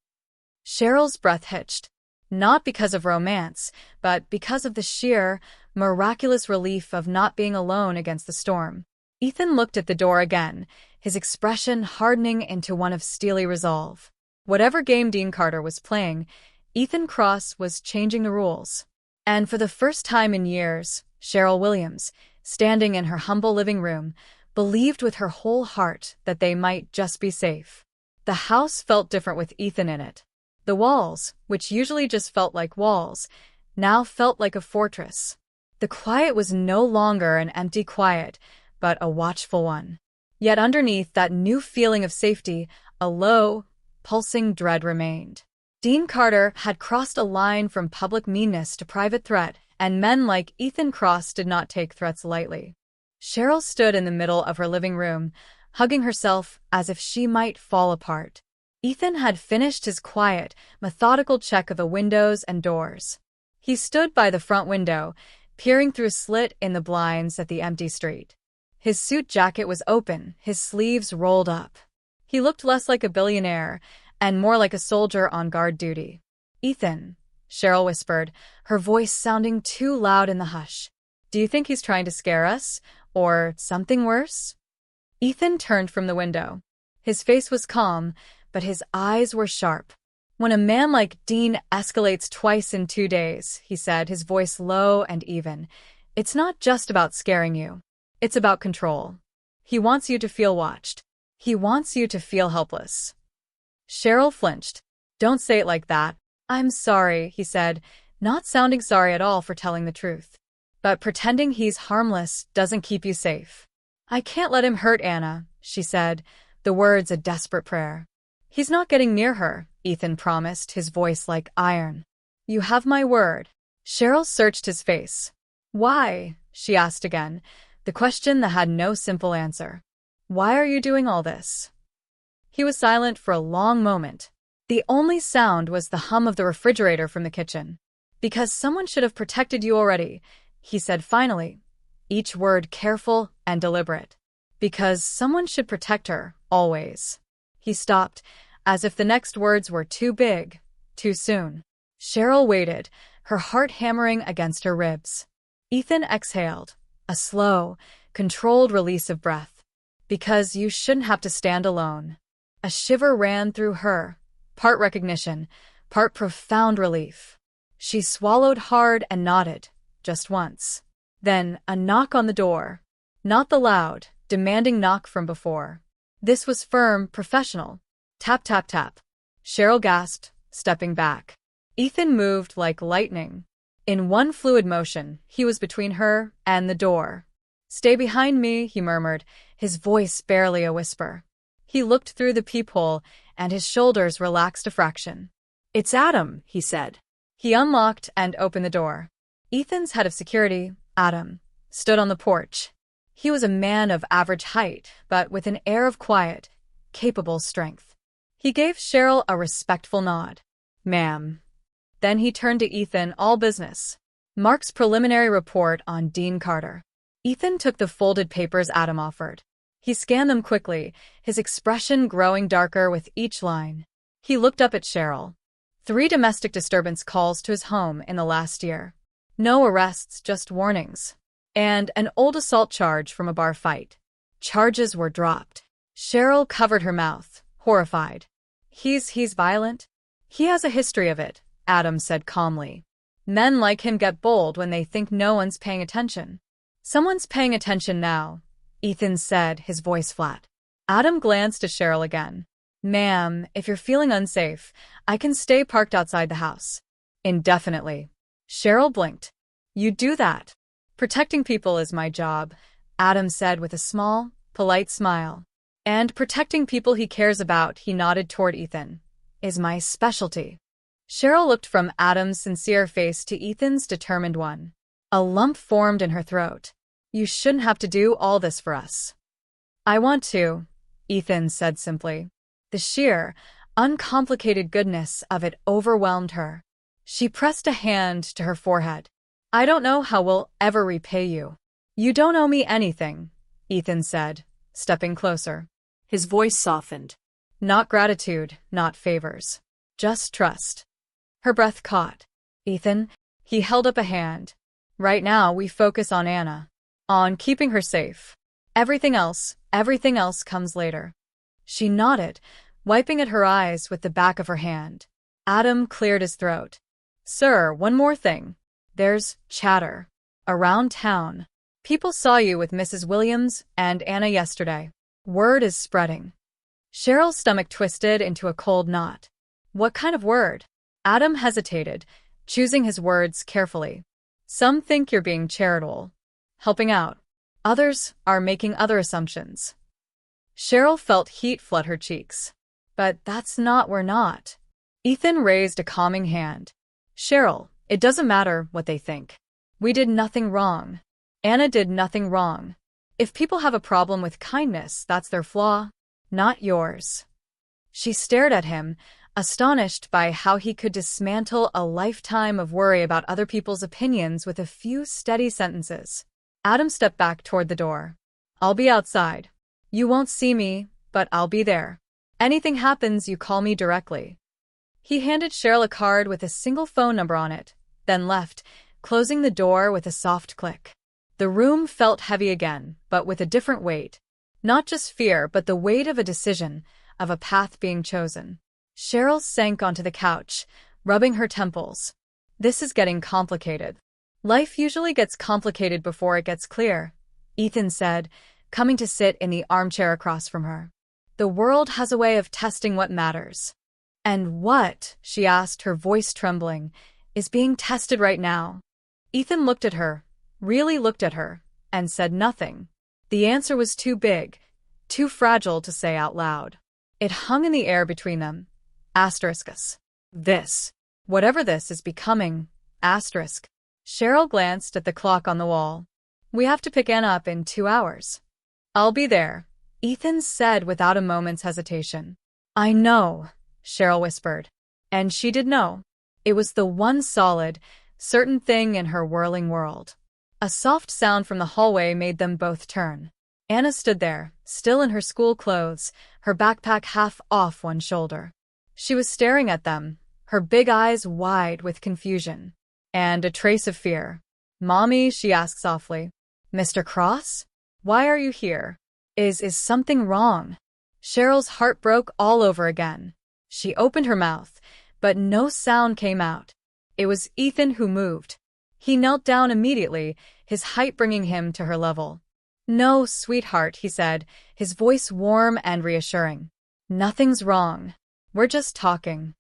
Cheryl's breath hitched. Not because of romance, but because of the sheer, miraculous relief of not being alone against the storm. Ethan looked at the door again, his expression hardening into one of steely resolve. Whatever game Dean Carter was playing, Ethan Cross was changing the rules. And for the first time in years, Cheryl Williams, standing in her humble living room, believed with her whole heart that they might just be safe. The house felt different with Ethan in it. The walls, which usually just felt like walls, now felt like a fortress. The quiet was no longer an empty quiet, but a watchful one. Yet underneath that new feeling of safety, a low, pulsing dread remained. Dean Carter had crossed a line from public meanness to private threat, and men like Ethan Cross did not take threats lightly. Cheryl stood in the middle of her living room, hugging herself as if she might fall apart. Ethan had finished his quiet, methodical check of the windows and doors. He stood by the front window, peering through a slit in the blinds at the empty street. His suit jacket was open, his sleeves rolled up. He looked less like a billionaire and more like a soldier on guard duty. "Ethan," Cheryl whispered, her voice sounding too loud in the hush. "Do you think he's trying to scare us? Or something worse?" Ethan turned from the window. His face was calm, but his eyes were sharp. "When a man like Dean escalates twice in 2 days," he said, his voice low and even, "it's not just about scaring you. It's about control. He wants you to feel watched. He wants you to feel helpless." Cheryl flinched. "Don't say it like that." "I'm sorry," he said, not sounding sorry at all for telling the truth. "But pretending he's harmless doesn't keep you safe." "I can't let him hurt Anna," she said, the words a desperate prayer. "He's not getting near her," Ethan promised, his voice like iron. "You have my word." Cheryl searched his face. "Why?" she asked again, the question that had no simple answer. "Why are you doing all this?" He was silent for a long moment. The only sound was the hum of the refrigerator from the kitchen. "Because someone should have protected you already," he said finally, each word careful and deliberate. "Because someone should protect her, always." He stopped, as if the next words were too big, too soon. Cheryl waited, her heart hammering against her ribs. Ethan exhaled, a slow, controlled release of breath. "Because you shouldn't have to stand alone." A shiver ran through her, part recognition, part profound relief. She swallowed hard and nodded, just once. Then a knock on the door. Not the loud, demanding knock from before. This was firm, professional. Tap, tap, tap. Cheryl gasped, stepping back. Ethan moved like lightning. In one fluid motion, he was between her and the door. "Stay behind me," he murmured, his voice barely a whisper. He looked through the peephole, and his shoulders relaxed a fraction. "It's Adam," he said. He unlocked and opened the door. Ethan's head of security, Adam, stood on the porch. He was a man of average height, but with an air of quiet, capable strength. He gave Cheryl a respectful nod. "Ma'am." Then he turned to Ethan, all business. "Mark's preliminary report on Dean Carter." Ethan took the folded papers Adam offered. He scanned them quickly, his expression growing darker with each line. He looked up at Cheryl. 3 domestic disturbance calls to his home in the last year. No arrests, just warnings. And an old assault charge from a bar fight. Charges were dropped. Cheryl covered her mouth, horrified. He's violent?" "He has a history of it," Adam said calmly. "Men like him get bold when they think no one's paying attention." "Someone's paying attention now," Ethan said, his voice flat. Adam glanced at Cheryl again. "Ma'am, if you're feeling unsafe, I can stay parked outside the house." "Indefinitely." Cheryl blinked. "You do that?" "Protecting people is my job," Adam said with a small, polite smile. "And protecting people he cares about," he nodded toward Ethan, "is my specialty." Cheryl looked from Adam's sincere face to Ethan's determined one. A lump formed in her throat. "You shouldn't have to do all this for us." "I want to," Ethan said simply. The sheer, uncomplicated goodness of it overwhelmed her. She pressed a hand to her forehead. "I don't know how we'll ever repay you." "You don't owe me anything," Ethan said, stepping closer. His voice softened. "Not gratitude, not favors. Just trust." Her breath caught. "Ethan," he held up a hand. "Right now we focus on Anna. On keeping her safe. Everything else comes later. She nodded, wiping at her eyes with the back of her hand. Adam cleared his throat. Sir, one more thing. There's chatter around town. People saw you with Mrs. Williams and Anna yesterday. Word is spreading. Cheryl's stomach twisted into a cold knot. What kind of word? Adam hesitated, choosing his words carefully. Some think you're being charitable, helping out. Others are making other assumptions. Cheryl felt heat flood her cheeks. But that's not, we're not. Ethan raised a calming hand. Cheryl, it doesn't matter what they think. We did nothing wrong. Anna did nothing wrong. If people have a problem with kindness, that's their flaw, not yours. She stared at him, astonished by how he could dismantle a lifetime of worry about other people's opinions with a few steady sentences. Adam stepped back toward the door. I'll be outside. You won't see me, but I'll be there. Anything happens, you call me directly. He handed Cheryl a card with a single phone number on it, then left, closing the door with a soft click. The room felt heavy again, but with a different weight. Not just fear, but the weight of a decision, of a path being chosen. Cheryl sank onto the couch, rubbing her temples. This is getting complicated. Life usually gets complicated before it gets clear, Ethan said, coming to sit in the armchair across from her. The world has a way of testing what matters. And what, she asked, her voice trembling, is being tested right now? Ethan looked at her, really looked at her, and said nothing. The answer was too big, too fragile to say out loud. It hung in the air between them. Asterisks. This. Whatever this is becoming. Asterisk. Cheryl glanced at the clock on the wall. We have to pick Anna up in 2 hours. I'll be there, Ethan said without a moment's hesitation. I know, Cheryl whispered. And she did know. It was the one solid, certain thing in her whirling world. A soft sound from the hallway made them both turn. Anna stood there, still in her school clothes, her backpack half off one shoulder. She was staring at them, her big eyes wide with confusion. And a trace of fear. Mommy, she asked softly. Mr. Cross? Why are you here? Is something wrong? Cheryl's heart broke all over again. She opened her mouth, but no sound came out. It was Ethan who moved. He knelt down immediately, his height bringing him to her level. No, sweetheart, he said, his voice warm and reassuring. Nothing's wrong. We're just talking.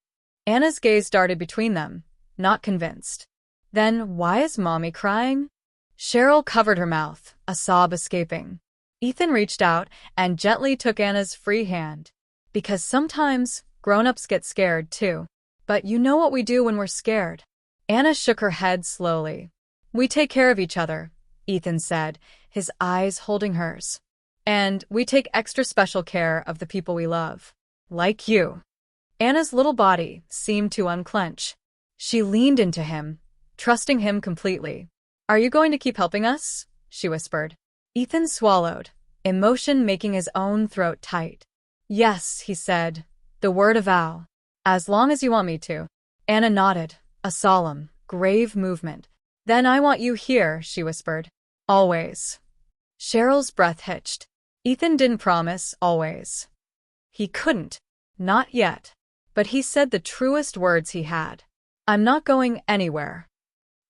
Anna's gaze darted between them, not convinced. Then why is Mommy crying? Cheryl covered her mouth, a sob escaping. Ethan reached out and gently took Anna's free hand. Because sometimes grown-ups get scared too. But you know what we do when we're scared. Anna shook her head slowly. We take care of each other, Ethan said, his eyes holding hers. And we take extra special care of the people we love. Like you. Anna's little body seemed to unclench. She leaned into him, trusting him completely. Are you going to keep helping us? She whispered. Ethan swallowed, emotion making his own throat tight. Yes, he said, the word of vow. As long as you want me to. Anna nodded, a solemn, grave movement. Then I want you here, she whispered. Always. Cheryl's breath hitched. Ethan didn't promise always. He couldn't. Not yet. But he said the truest words he had. I'm not going anywhere.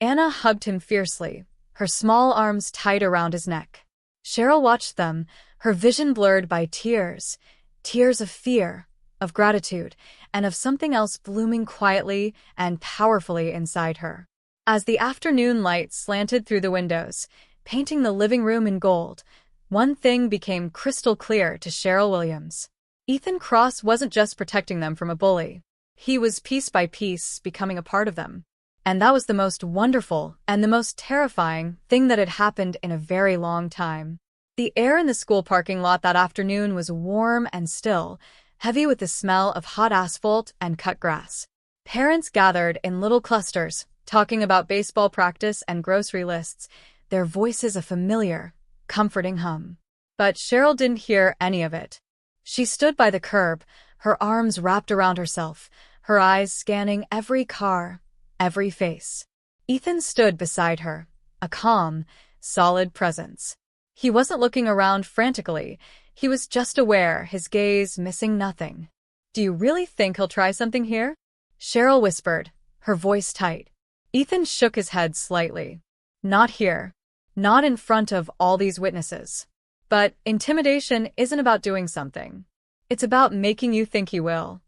Anna hugged him fiercely, her small arms tight around his neck. Cheryl watched them, her vision blurred by tears. Tears of fear, of gratitude, and of something else blooming quietly and powerfully inside her. As the afternoon light slanted through the windows, painting the living room in gold, one thing became crystal clear to Cheryl Williams. Ethan Cross wasn't just protecting them from a bully. He was piece by piece becoming a part of them. And that was the most wonderful and the most terrifying thing that had happened in a very long time. The air in the school parking lot that afternoon was warm and still, heavy with the smell of hot asphalt and cut grass. Parents gathered in little clusters, talking about baseball practice and grocery lists, their voices a familiar, comforting hum. But Cheryl didn't hear any of it. She stood by the curb, her arms wrapped around herself, her eyes scanning every car, every face. Ethan stood beside her, a calm, solid presence. He wasn't looking around frantically. He was just aware, his gaze missing nothing. "Do you really think he'll try something here?" Cheryl whispered, her voice tight. Ethan shook his head slightly. "Not here. Not in front of all these witnesses. But intimidation isn't about doing something. It's about making you think he will."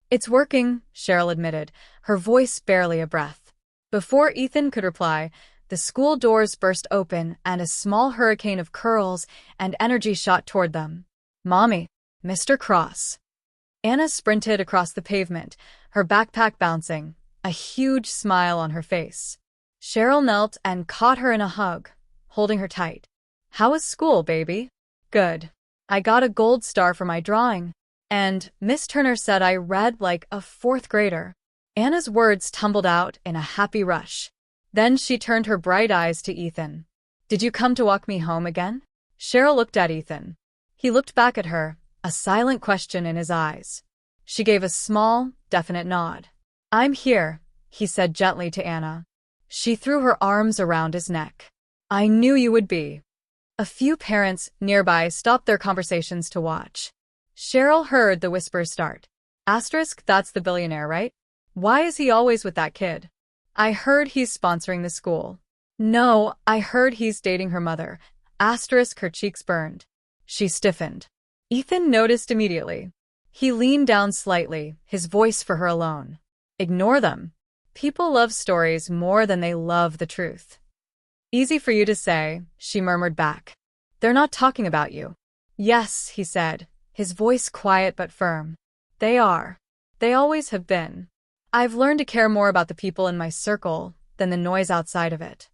"It's working," Cheryl admitted, her voice barely a breath. Before Ethan could reply, the school doors burst open and a small hurricane of curls and energy shot toward them. "Mommy, Mr. Cross." Anna sprinted across the pavement, her backpack bouncing, a huge smile on her face. Cheryl knelt and caught her in a hug, holding her tight. "How was school, baby?" "Good. I got a gold star for my drawing. And Miss Turner said I read like a fourth grader." Anna's words tumbled out in a happy rush. Then she turned her bright eyes to Ethan. "Did you come to walk me home again?" Cheryl looked at Ethan. He looked back at her, a silent question in his eyes. She gave a small, definite nod. "I'm here," he said gently to Anna. She threw her arms around his neck. "I knew you would be." A few parents nearby stopped their conversations to watch. Cheryl heard the whispers start. That's the billionaire, right? Why is he always with that kid? I heard he's sponsoring the school." "No, I heard he's dating her mother." Her cheeks burned. She stiffened. Ethan noticed immediately. He leaned down slightly, his voice for her alone. "Ignore them. People love stories more than they love the truth." "Easy for you to say," she murmured back. "They're not talking about you." "Yes," he said, his voice quiet but firm. "They are. They always have been. I've learned to care more about the people in my circle than the noise outside of it."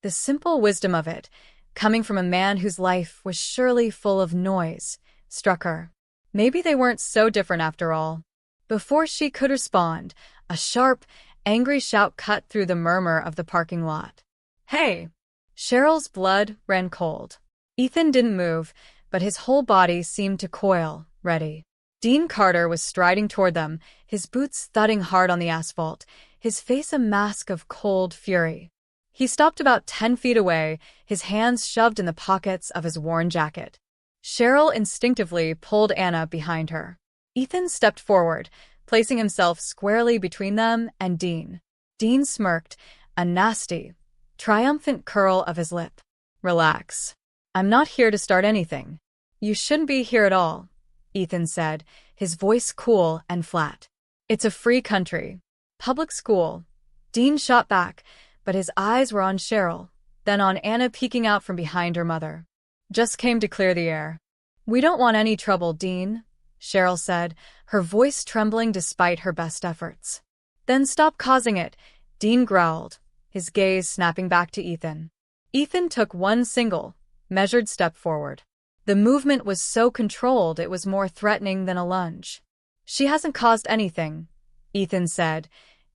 The simple wisdom of it, coming from a man whose life was surely full of noise, struck her. Maybe they weren't so different after all. Before she could respond, a sharp, angry shout cut through the murmur of the parking lot. "Hey!" Cheryl's blood ran cold. Ethan didn't move, but his whole body seemed to coil, ready. Dean Carter was striding toward them, his boots thudding hard on the asphalt, his face a mask of cold fury. He stopped about 10 feet away, his hands shoved in the pockets of his worn jacket. Cheryl instinctively pulled Anna behind her. Ethan stepped forward, placing himself squarely between them and Dean. Dean smirked, a nasty, triumphant curl of his lip. "Relax. I'm not here to start anything. You shouldn't be here at all," Ethan said, his voice cool and flat. "It's a free country. Public school." Dean shot back, but his eyes were on Cheryl, then on Anna peeking out from behind her mother. "Just came to clear the air." "We don't want any trouble, Dean," Cheryl said, her voice trembling despite her best efforts. "Then stop causing it," Dean growled, his gaze snapping back to Ethan. Ethan took one single, measured step forward. The movement was so controlled it was more threatening than a lunge. "She hasn't caused anything," Ethan said,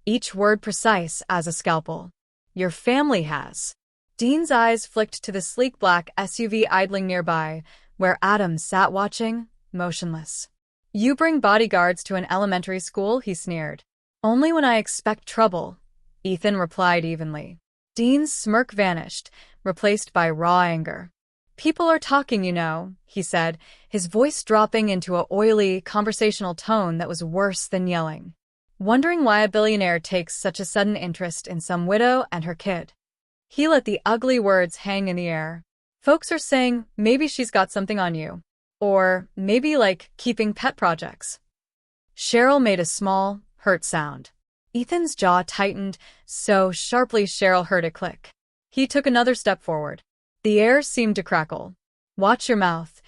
each word precise as a scalpel. "Your family has." Dean's eyes flicked to the sleek black SUV idling nearby, where Adam sat watching, motionless. "You bring bodyguards to an elementary school?" he sneered. "Only when I expect trouble," Ethan replied evenly. Dean's smirk vanished, replaced by raw anger. "People are talking, you know," he said, his voice dropping into a oily, conversational tone that was worse than yelling. "Wondering why a billionaire takes such a sudden interest in some widow and her kid." He let the ugly words hang in the air. "Folks are saying maybe she's got something on you. Or maybe like keeping pet projects." Cheryl made a small, hurt sound. Ethan's jaw tightened so sharply Cheryl heard it click. He took another step forward. The air seemed to crackle. "Watch your mouth,"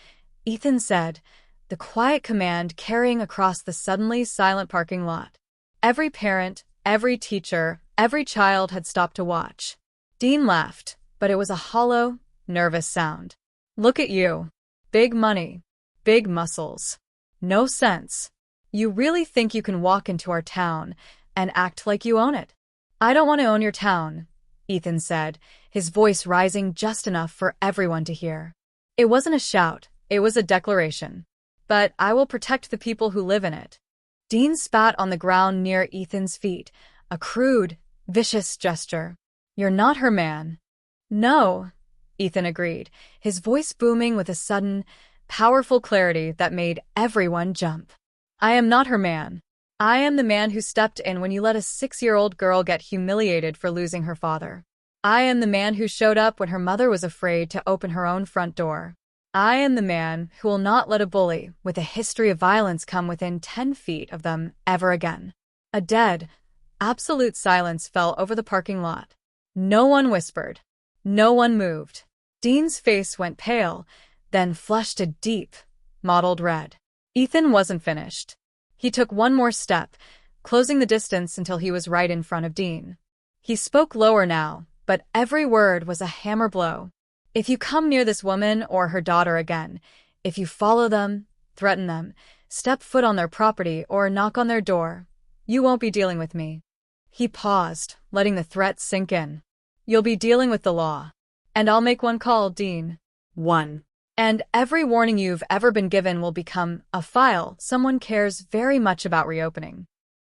Ethan said, the quiet command carrying across the suddenly silent parking lot. Every parent, every teacher, every child had stopped to watch. Dean laughed, but it was a hollow, nervous sound. "Look at you. Big money. Big muscles. No sense. You really think you can walk into our town and act like you own it?" "I don't want to own your town," Ethan said, his voice rising just enough for everyone to hear. It wasn't a shout, it was a declaration. "But I will protect the people who live in it." Dean spat on the ground near Ethan's feet, a crude, vicious gesture. "You're not her man." "No," Ethan agreed, his voice booming with a sudden, powerful clarity that made everyone jump. I am not her man. I am the man who stepped in when you let a 6-year-old girl get humiliated for losing her father. I am the man who showed up when her mother was afraid to open her own front door. I am the man who will not let a bully with a history of violence come within 10 feet of them ever again. A dead, absolute silence fell over the parking lot. No one whispered. No one moved. Dean's face went pale, then flushed a deep, mottled red. Ethan wasn't finished. He took one more step, closing the distance until he was right in front of Dean. He spoke lower now, but every word was a hammer blow. If you come near this woman or her daughter again, if you follow them, threaten them, step foot on their property, or knock on their door, you won't be dealing with me. He paused, letting the threat sink in. You'll be dealing with the law. And I'll make one call, Dean. One. And every warning you've ever been given will become a file someone cares very much about reopening.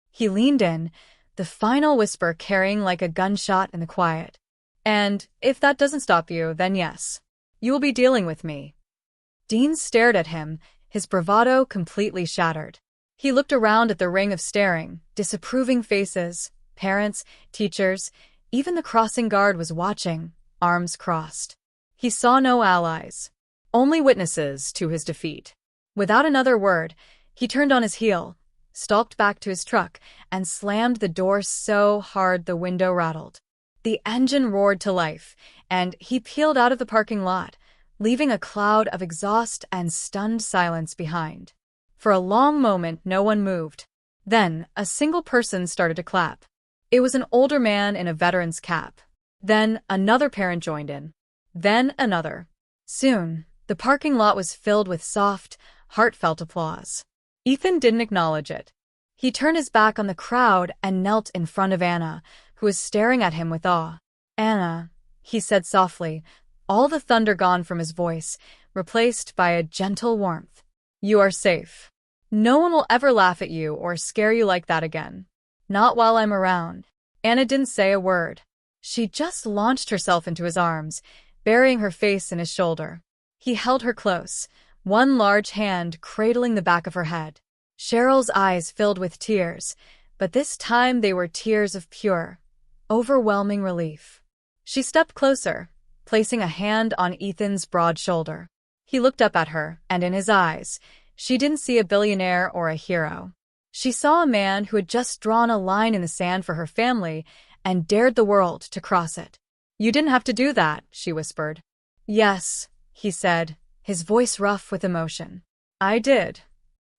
He leaned in, the final whisper carrying like a gunshot in the quiet. And if that doesn't stop you, then yes, you will be dealing with me. Dean stared at him, his bravado completely shattered. He looked around at the ring of staring, disapproving faces, parents, teachers, even the crossing guard was watching, arms crossed. He saw no allies, only witnesses to his defeat. Without another word, he turned on his heel, stalked back to his truck, and slammed the door so hard the window rattled. The engine roared to life, and he peeled out of the parking lot, leaving a cloud of exhaust and stunned silence behind. For a long moment, no one moved. Then, a single person started to clap. It was an older man in a veteran's cap. Then, another parent joined in. Then, another. Soon, the parking lot was filled with soft, heartfelt applause. Ethan didn't acknowledge it. He turned his back on the crowd and knelt in front of Anna, who was staring at him with awe. Anna, he said softly, all the thunder gone from his voice, replaced by a gentle warmth. You are safe. No one will ever laugh at you or scare you like that again. Not while I'm around. Anna didn't say a word. She just launched herself into his arms, burying her face in his shoulder. He held her close, one large hand cradling the back of her head. Cheryl's eyes filled with tears, but this time they were tears of pure, overwhelming relief. She stepped closer, placing a hand on Ethan's broad shoulder. He looked up at her, and in his eyes, she didn't see a billionaire or a hero. She saw a man who had just drawn a line in the sand for her family and dared the world to cross it. You didn't have to do that, she whispered. Yes, he said, his voice rough with emotion. I did.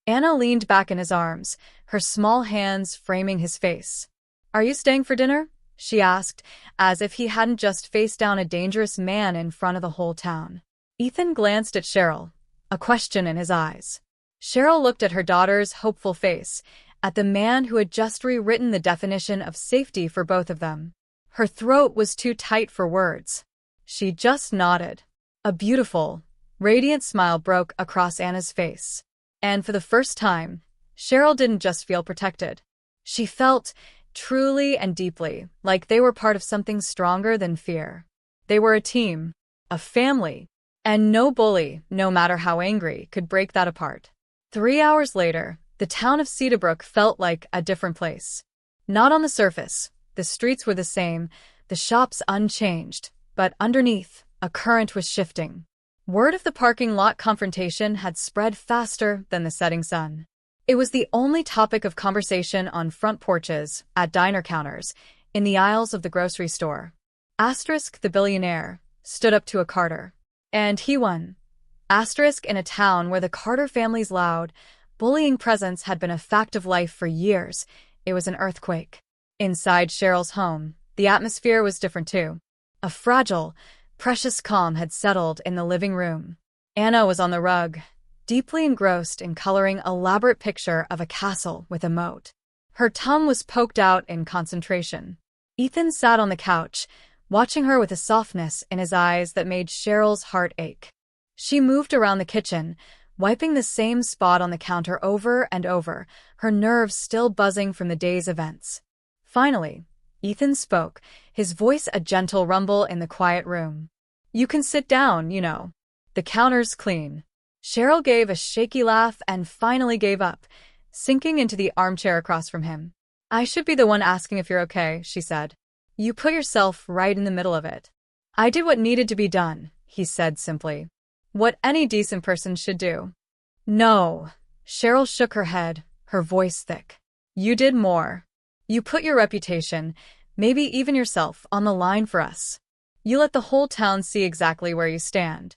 Anna leaned back in his arms, her small hands framing his face. Are you staying for dinner? She asked, as if he hadn't just faced down a dangerous man in front of the whole town. Ethan glanced at Cheryl, a question in his eyes. Cheryl looked at her daughter's hopeful face, at the man who had just rewritten the definition of safety for both of them. Her throat was too tight for words. She just nodded. A beautiful, radiant smile broke across Anna's face. And for the first time, Cheryl didn't just feel protected. She felt, truly and deeply, like they were part of something stronger than fear. They were a team, a family, and no bully, no matter how angry, could break that apart. 3 hours later, the town of Cedarbrook felt like a different place. Not on the surface, the streets were the same, the shops unchanged, but underneath, a current was shifting. Word of the parking lot confrontation had spread faster than the setting sun. It was the only topic of conversation on front porches, at diner counters, in the aisles of the grocery store. Asterisk the billionaire stood up to a Carter. And he won. Asterisk in a town where the Carter family's loud, bullying presence had been a fact of life for years, it was an earthquake. Inside Cheryl's home, the atmosphere was different too. A fragile, precious calm had settled in the living room. Anna was on the rug, deeply engrossed in coloring an elaborate picture of a castle with a moat. Her tongue was poked out in concentration. Ethan sat on the couch, watching her with a softness in his eyes that made Cheryl's heart ache. She moved around the kitchen, wiping the same spot on the counter over and over, her nerves still buzzing from the day's events. Finally, Ethan spoke, his voice a gentle rumble in the quiet room. You can sit down, you know. The counter's clean. Cheryl gave a shaky laugh and finally gave up, sinking into the armchair across from him. I should be the one asking if you're okay, she said. You put yourself right in the middle of it. I did what needed to be done, he said simply. What any decent person should do. No. Cheryl shook her head, her voice thick. You did more. You put your reputation, maybe even yourself, on the line for us. You let the whole town see exactly where you stand.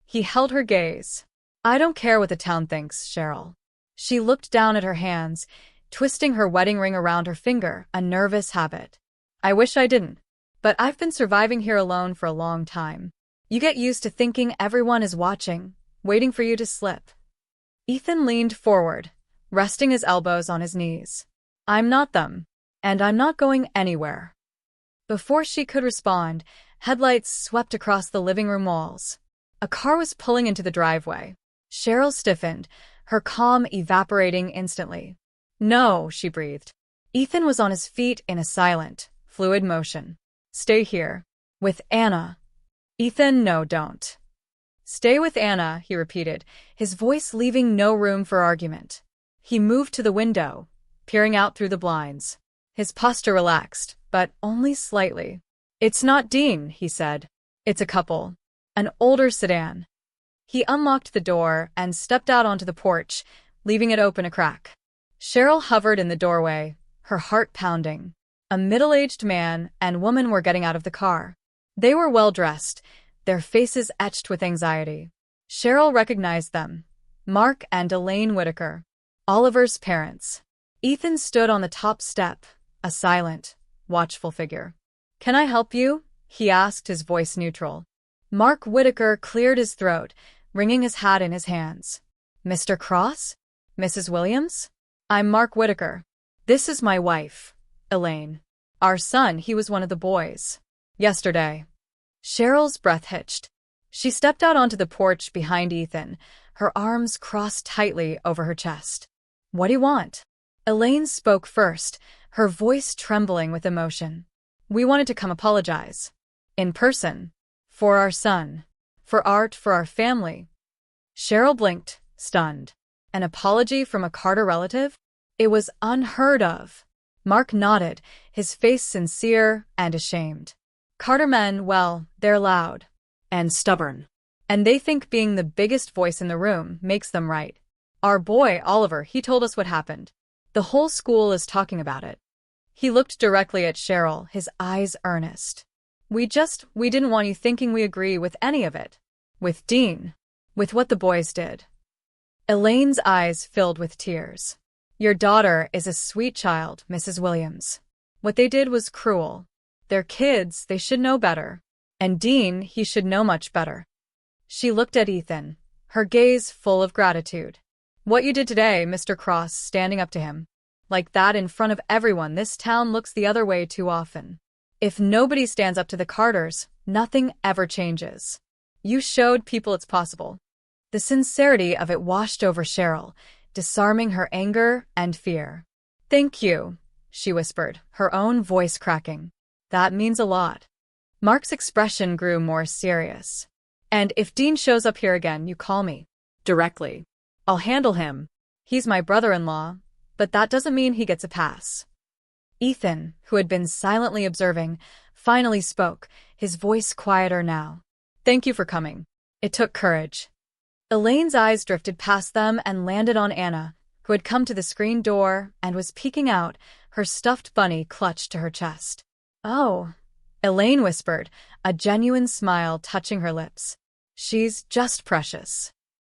He held her gaze. I don't care what the town thinks, Cheryl. She looked down at her hands, twisting her wedding ring around her finger, a nervous habit. I wish I didn't. But I've been surviving here alone for a long time. You get used to thinking everyone is watching, waiting for you to slip. Ethan leaned forward, resting his elbows on his knees. I'm not them, and I'm not going anywhere. Before she could respond, headlights swept across the living room walls. A car was pulling into the driveway. Cheryl stiffened, her calm evaporating instantly. No, she breathed. Ethan was on his feet in a silent, fluid motion. Stay here. With Anna. Ethan, no, don't. Stay with Anna, he repeated, his voice leaving no room for argument. He moved to the window, peering out through the blinds. His posture relaxed, but only slightly. It's not Dean, he said. It's a couple. An older sedan. He unlocked the door and stepped out onto the porch, leaving it open a crack. Cheryl hovered in the doorway, her heart pounding. A middle-aged man and woman were getting out of the car. They were well-dressed, their faces etched with anxiety. Cheryl recognized them. Mark and Elaine Whitaker, Oliver's parents. Ethan stood on the top step, a silent, watchful figure. Can I help you? He asked, his voice neutral. Mark Whitaker cleared his throat, wringing his hat in his hands. Mr. Cross? Mrs. Williams? I'm Mark Whitaker. This is my wife, Elaine. Our son, he was one of the boys. Yesterday. Cheryl's breath hitched. She stepped out onto the porch behind Ethan, her arms crossed tightly over her chest. What do you want? Elaine spoke first, her voice trembling with emotion. We wanted to come apologize. In person. For our son. For Art, for our family. Cheryl blinked, stunned. An apology from a Carter relative? It was unheard of. Mark nodded, his face sincere and ashamed. Carter men, well, they're loud. And stubborn. And they think being the biggest voice in the room makes them right. Our boy, Oliver, he told us what happened. The whole school is talking about it. He looked directly at Cheryl, his eyes earnest. We didn't want you thinking we agree with any of it. With Dean. With what the boys did. Elaine's eyes filled with tears. Your daughter is a sweet child, Mrs. Williams. What they did was cruel. They're kids, they should know better. And Dean, he should know much better. She looked at Ethan, her gaze full of gratitude. What you did today, Mr. Cross, standing up to him. Like that in front of everyone, this town looks the other way too often. If nobody stands up to the Carters, nothing ever changes. You showed people it's possible. The sincerity of it washed over Cheryl, disarming her anger and fear. Thank you, she whispered, her own voice cracking. That means a lot. Mark's expression grew more serious. And if Dean shows up here again, you call me. Directly. I'll handle him. He's my brother-in-law, but that doesn't mean he gets a pass. Ethan, who had been silently observing, finally spoke, his voice quieter now. Thank you for coming. It took courage. Elaine's eyes drifted past them and landed on Anna, who had come to the screen door and was peeking out, her stuffed bunny clutched to her chest. Oh, Elaine whispered, a genuine smile touching her lips. She's just precious.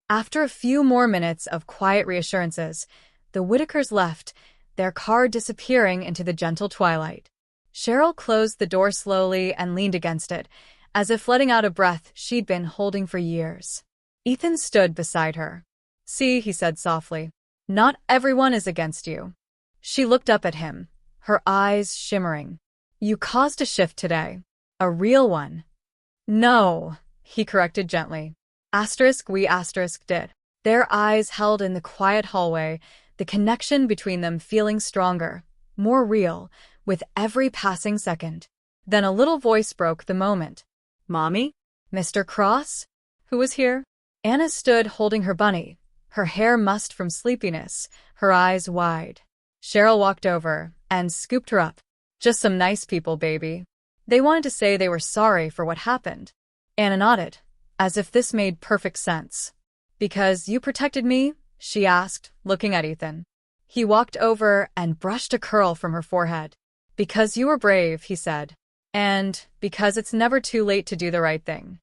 After a few more minutes of quiet reassurances, the Whitakers left, their car disappearing into the gentle twilight. Cheryl closed the door slowly and leaned against it, as if letting out a breath she'd been holding for years. Ethan stood beside her. See, he said softly, not everyone is against you. She looked up at him, her eyes shimmering. You caused a shift today. A real one. No, he corrected gently. We did. Their eyes held in the quiet hallway, the connection between them feeling stronger, more real, with every passing second. Then a little voice broke the moment. Mommy? Mr. Cross? Who was here? Anna stood holding her bunny, her hair mussed from sleepiness, her eyes wide. Cheryl walked over and scooped her up. Just some nice people, baby. They wanted to say they were sorry for what happened. Anna nodded, as if this made perfect sense. Because you protected me? She asked, looking at Ethan. He walked over and brushed a curl from her forehead. Because you were brave, he said. And because it's never too late to do the right thing.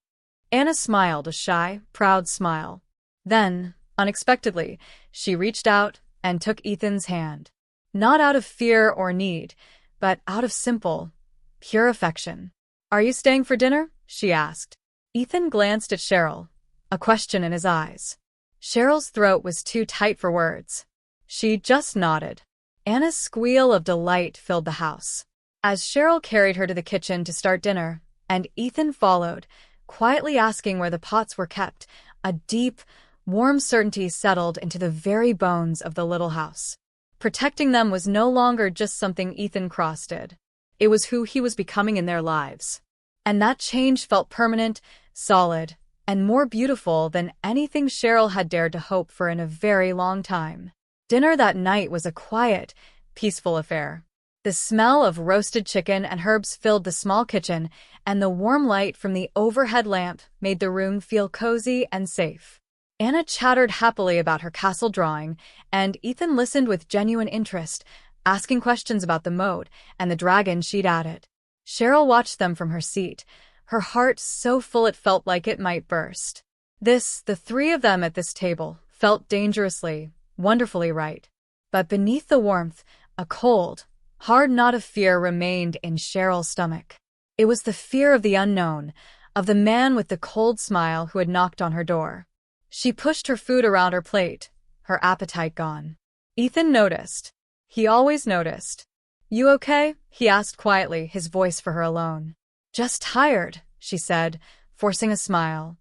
Anna smiled, a shy, proud smile. Then, unexpectedly, she reached out and took Ethan's hand. Not out of fear or need, but out of simple, pure affection. Are you staying for dinner? She asked. Ethan glanced at Cheryl, a question in his eyes. Cheryl's throat was too tight for words. She just nodded. Anna's squeal of delight filled the house. As Cheryl carried her to the kitchen to start dinner, and Ethan followed, quietly asking where the pots were kept, a deep, warm certainty settled into the very bones of the little house. Protecting them was no longer just something Ethan Cross did. It was who he was becoming in their lives. And that change felt permanent, solid, and more beautiful than anything Cheryl had dared to hope for in a very long time. Dinner that night was a quiet, peaceful affair. The smell of roasted chicken and herbs filled the small kitchen, and the warm light from the overhead lamp made the room feel cozy and safe. Anna chattered happily about her castle drawing, and Ethan listened with genuine interest, asking questions about the moat and the dragon she'd added. Cheryl watched them from her seat, her heart so full it felt like it might burst. The three of them at this table, felt dangerously, wonderfully right. But beneath the warmth, a cold, hard knot of fear remained in Cheryl's stomach. It was the fear of the unknown, of the man with the cold smile who had knocked on her door. She pushed her food around her plate, her appetite gone. Ethan noticed. He always noticed. You okay? He asked quietly, his voice for her alone. Just tired, she said, forcing a smile.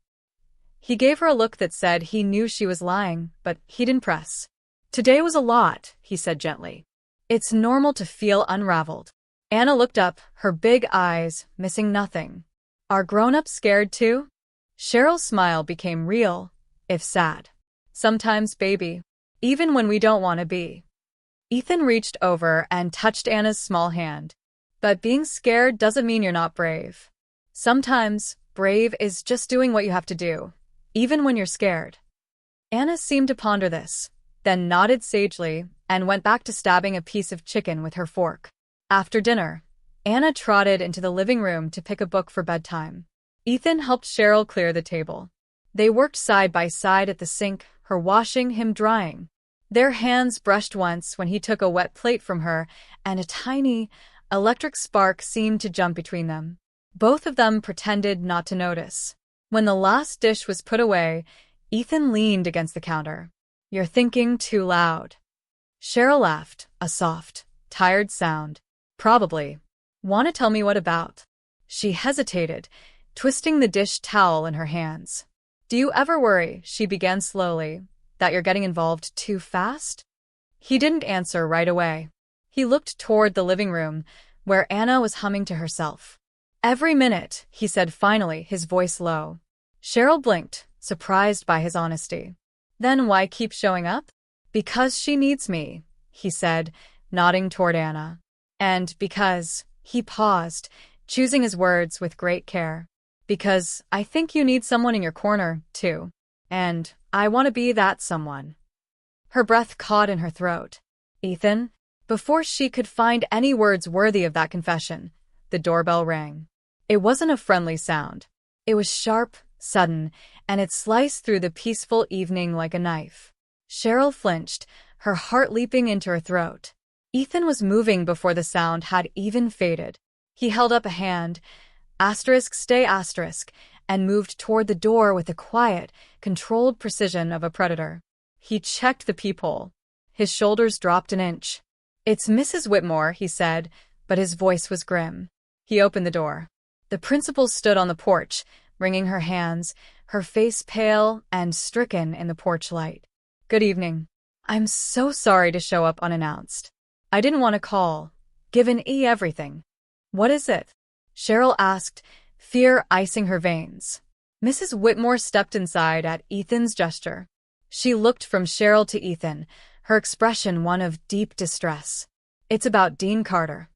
He gave her a look that said he knew she was lying, but he didn't press. Today was a lot, he said gently. It's normal to feel unraveled. Anna looked up, her big eyes missing nothing. Are grown-ups scared too? Cheryl's smile became real, if sad. Sometimes, baby. Even when we don't want to be. Ethan reached over and touched Anna's small hand. But being scared doesn't mean you're not brave. Sometimes, brave is just doing what you have to do, even when you're scared. Anna seemed to ponder this, then nodded sagely and went back to stabbing a piece of chicken with her fork. After dinner, Anna trotted into the living room to pick a book for bedtime. Ethan helped Cheryl clear the table. They worked side by side at the sink, her washing, him drying. Their hands brushed once when he took a wet plate from her, and a tiny, electric spark seemed to jump between them. Both of them pretended not to notice. When the last dish was put away, Ethan leaned against the counter. You're thinking too loud. Cheryl laughed, a soft, tired sound. Probably. Want to tell me what about? She hesitated, twisting the dish towel in her hands. Do you ever worry, she began slowly, that you're getting involved too fast? He didn't answer right away. He looked toward the living room, where Anna was humming to herself. Every minute, he said finally, his voice low. Cheryl blinked, surprised by his honesty. Then why keep showing up? Because she needs me, he said, nodding toward Anna. And because, he paused, choosing his words with great care. Because I think you need someone in your corner, too. And I want to be that someone. Her breath caught in her throat. Ethan? Before she could find any words worthy of that confession, the doorbell rang. It wasn't a friendly sound. It was sharp, sudden, and it sliced through the peaceful evening like a knife. Cheryl flinched, her heart leaping into her throat. Ethan was moving before the sound had even faded. He held up a hand, stay, and moved toward the door with the quiet, controlled precision of a predator. He checked the peephole. His shoulders dropped an inch. It's Mrs. Whitmore, he said, but his voice was grim. He opened the door. The principal stood on the porch, wringing her hands, her face pale and stricken in the porch light. Good evening. I'm so sorry to show up unannounced. I didn't want to call, given everything. What is it? Cheryl asked, fear icing her veins. Mrs. Whitmore stepped inside at Ethan's gesture. She looked from Cheryl to Ethan, her expression one of deep distress. "It's about Dean Carter."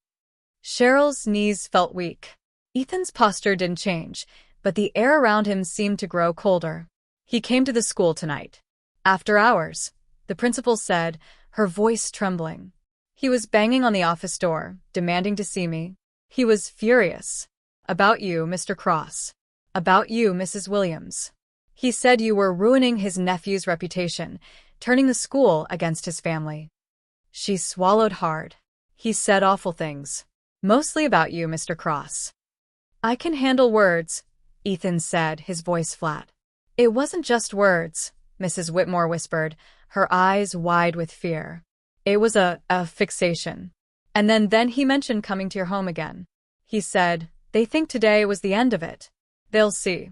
Cheryl's knees felt weak. Ethan's posture didn't change, but the air around him seemed to grow colder. "He came to the school tonight. After hours," the principal said, her voice trembling. "He was banging on the office door, demanding to see me. He was furious. About you, Mr. Cross. About you, Mrs. Williams. He said you were ruining his nephew's reputation, turning the school against his family." She swallowed hard. "He said awful things. Mostly about you, Mr. Cross." "I can handle words," Ethan said, his voice flat. "It wasn't just words," Mrs. Whitmore whispered, her eyes wide with fear. "It was a fixation. And then he mentioned coming to your home again. He said, they think today was the end of it. They'll see."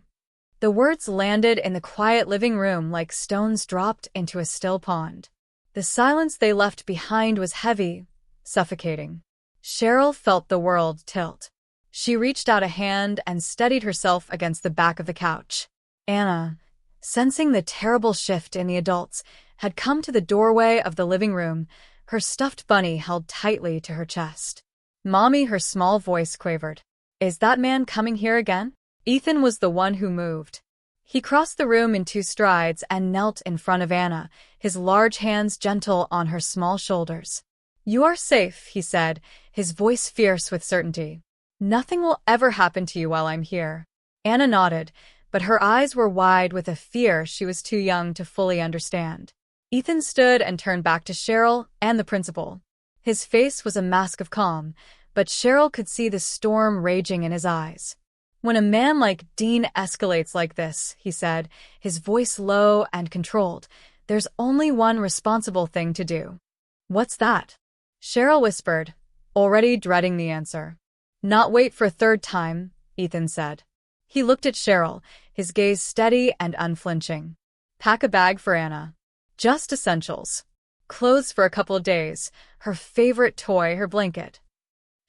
The words landed in the quiet living room like stones dropped into a still pond. The silence they left behind was heavy, suffocating. Cheryl felt the world tilt. She reached out a hand and steadied herself against the back of the couch. Anna, sensing the terrible shift in the adults, had come to the doorway of the living room, her stuffed bunny held tightly to her chest. "Mommy," her small voice quavered. "Is that man coming here again?" Ethan was the one who moved. He crossed the room in 2 strides and knelt in front of Anna, his large hands gentle on her small shoulders. "You are safe," he said, his voice fierce with certainty. "Nothing will ever happen to you while I'm here." Anna nodded, but her eyes were wide with a fear she was too young to fully understand. Ethan stood and turned back to Cheryl and the principal. His face was a mask of calm, but Cheryl could see the storm raging in his eyes. "When a man like Dean escalates like this," he said, his voice low and controlled, "there's only one responsible thing to do." "What's that?" Cheryl whispered, already dreading the answer. "Not wait for a 3rd time," Ethan said. He looked at Cheryl, his gaze steady and unflinching. "Pack a bag for Anna. Just essentials. Clothes for a couple of days, her favorite toy, her blanket."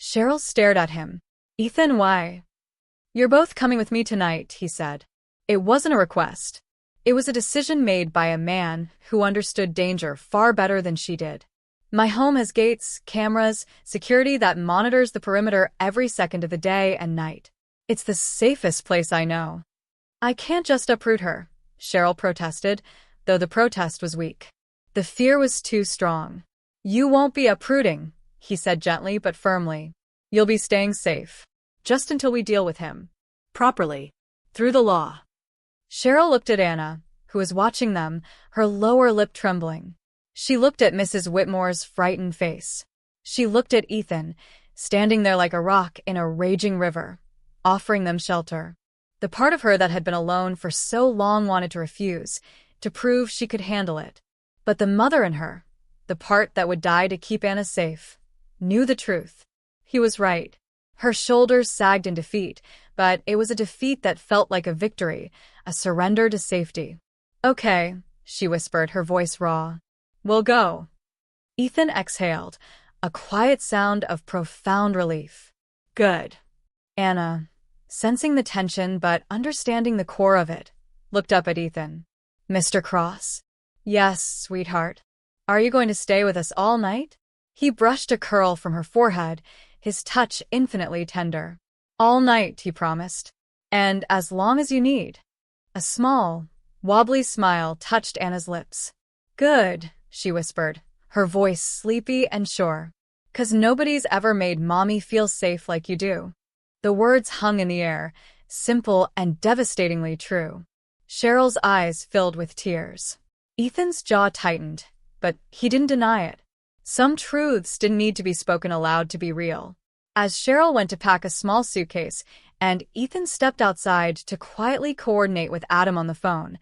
Cheryl stared at him. "Ethan, why?" "You're both coming with me tonight," he said. It wasn't a request. It was a decision made by a man who understood danger far better than she did. "My home has gates, cameras, security that monitors the perimeter every second of the day and night. It's the safest place I know." "I can't just uproot her," Cheryl protested, though the protest was weak. The fear was too strong. "You won't be uprooting," he said gently but firmly. "You'll be staying safe. Just until we deal with him. Properly. Through the law." Cheryl looked at Anna, who was watching them, her lower lip trembling. She looked at Mrs. Whitmore's frightened face. She looked at Ethan, standing there like a rock in a raging river, offering them shelter. The part of her that had been alone for so long wanted to refuse, to prove she could handle it. But the mother in her, the part that would die to keep Anna safe, knew the truth. He was right. Her shoulders sagged in defeat, but it was a defeat that felt like a victory, a surrender to safety. "Okay," she whispered, her voice raw. "We'll go." Ethan exhaled, a quiet sound of profound relief. "Good." Anna, sensing the tension but understanding the core of it, looked up at Ethan. "Mr. Cross?" "Yes, sweetheart. Are you going to stay with us all night?" He brushed a curl from her forehead, his touch infinitely tender. "All night," he promised. "And as long as you need." A small, wobbly smile touched Anna's lips. "Good," she whispered, her voice sleepy and sure. "'Cause nobody's ever made Mommy feel safe like you do." The words hung in the air, simple and devastatingly true. Cheryl's eyes filled with tears. Ethan's jaw tightened, but he didn't deny it. Some truths didn't need to be spoken aloud to be real. As Cheryl went to pack a small suitcase, and Ethan stepped outside to quietly coordinate with Adam on the phone,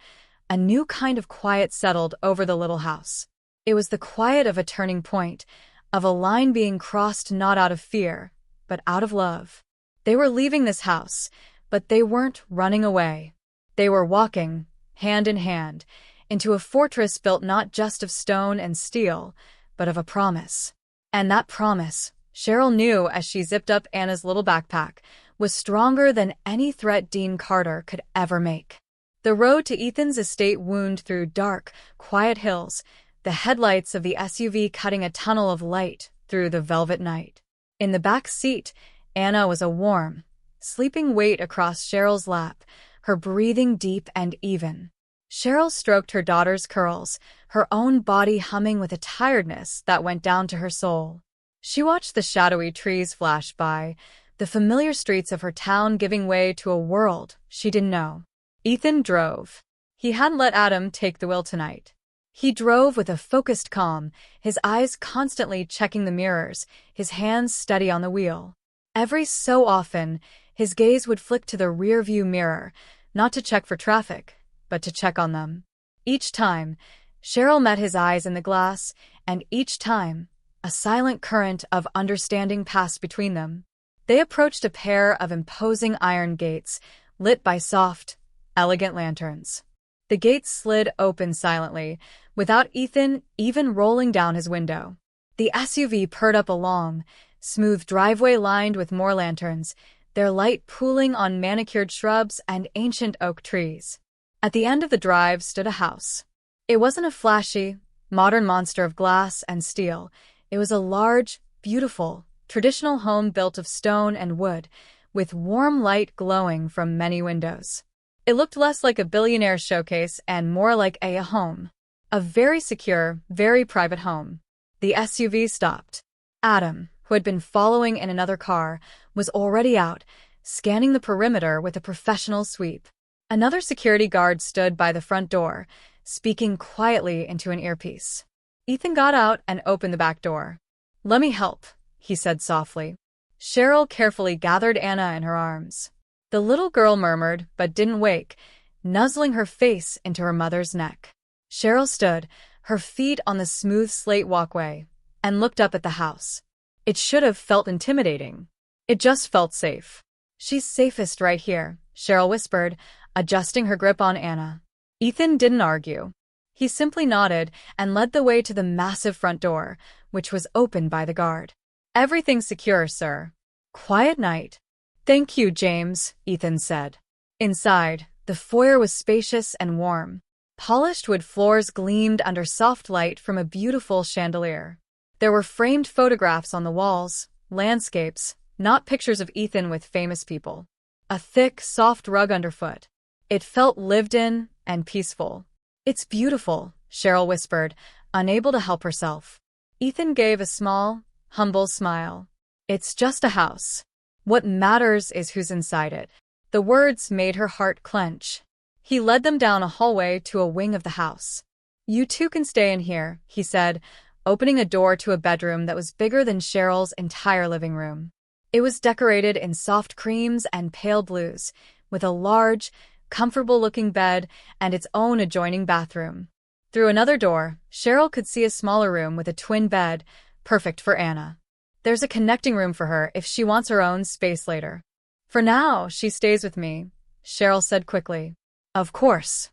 a new kind of quiet settled over the little house. It was the quiet of a turning point, of a line being crossed not out of fear, but out of love. They were leaving this house, but they weren't running away. They were walking, hand in hand, into a fortress built not just of stone and steel, but of a promise. And that promise, Cheryl knew as she zipped up Anna's little backpack, was stronger than any threat Dean Carter could ever make. The road to Ethan's estate wound through dark, quiet hills, the headlights of the SUV cutting a tunnel of light through the velvet night. In the back seat, Anna was a warm, sleeping weight across Cheryl's lap, her breathing deep and even. Cheryl stroked her daughter's curls, her own body humming with a tiredness that went down to her soul. She watched the shadowy trees flash by, the familiar streets of her town giving way to a world she didn't know. Ethan drove. He hadn't let Adam take the wheel tonight. He drove with a focused calm, his eyes constantly checking the mirrors, his hands steady on the wheel. Every so often, his gaze would flick to the rearview mirror, not to check for traffic, but to check on them. Each time, Cheryl met his eyes in the glass, and each time, a silent current of understanding passed between them. They approached a pair of imposing iron gates, lit by soft, elegant lanterns. The gates slid open silently, without Ethan even rolling down his window. The SUV purred up a long, smooth driveway lined with more lanterns, their light pooling on manicured shrubs and ancient oak trees. At the end of the drive stood a house. It wasn't a flashy, modern monster of glass and steel. It was a large, beautiful, traditional home built of stone and wood, with warm light glowing from many windows. It looked less like a Billionaire showcase and more like a home. A very secure, very private home. The SUV stopped. Adam, who had been following in another car, was already out, scanning the perimeter with a professional sweep. Another security guard stood by the front door, speaking quietly into an earpiece. Ethan got out and opened the back door. "Let me help," he said softly. Cheryl carefully gathered Anna in her arms. The little girl murmured, but didn't wake, nuzzling her face into her mother's neck. Cheryl stood, her feet on the smooth slate walkway, and looked up at the house. It should have felt intimidating. It just felt safe. "She's safest right here," Cheryl whispered, adjusting her grip on Anna. Ethan didn't argue. He simply nodded and led the way to the massive front door, which was opened by the guard. "Everything's secure, sir." "Quiet night." "Thank you, James," Ethan said. Inside, the foyer was spacious and warm. Polished wood floors gleamed under soft light from a beautiful chandelier. There were framed photographs on the walls, landscapes, not pictures of Ethan with famous people. A thick, soft rug underfoot. It felt lived in and peaceful. "It's beautiful," Cheryl whispered, unable to help herself. Ethan gave a small, humble smile. "It's just a house. What matters is who's inside it." The words made her heart clench. He led them down a hallway to a wing of the house. "You two can stay in here," he said, opening a door to a bedroom that was bigger than Cheryl's entire living room. It was decorated in soft creams and pale blues, with a large, comfortable-looking bed and its own adjoining bathroom. Through another door, Cheryl could see a smaller room with a twin bed, perfect for Anna. There's a connecting room for her if she wants her own space later. "For now, she stays with me," Cheryl said quickly. "Of course."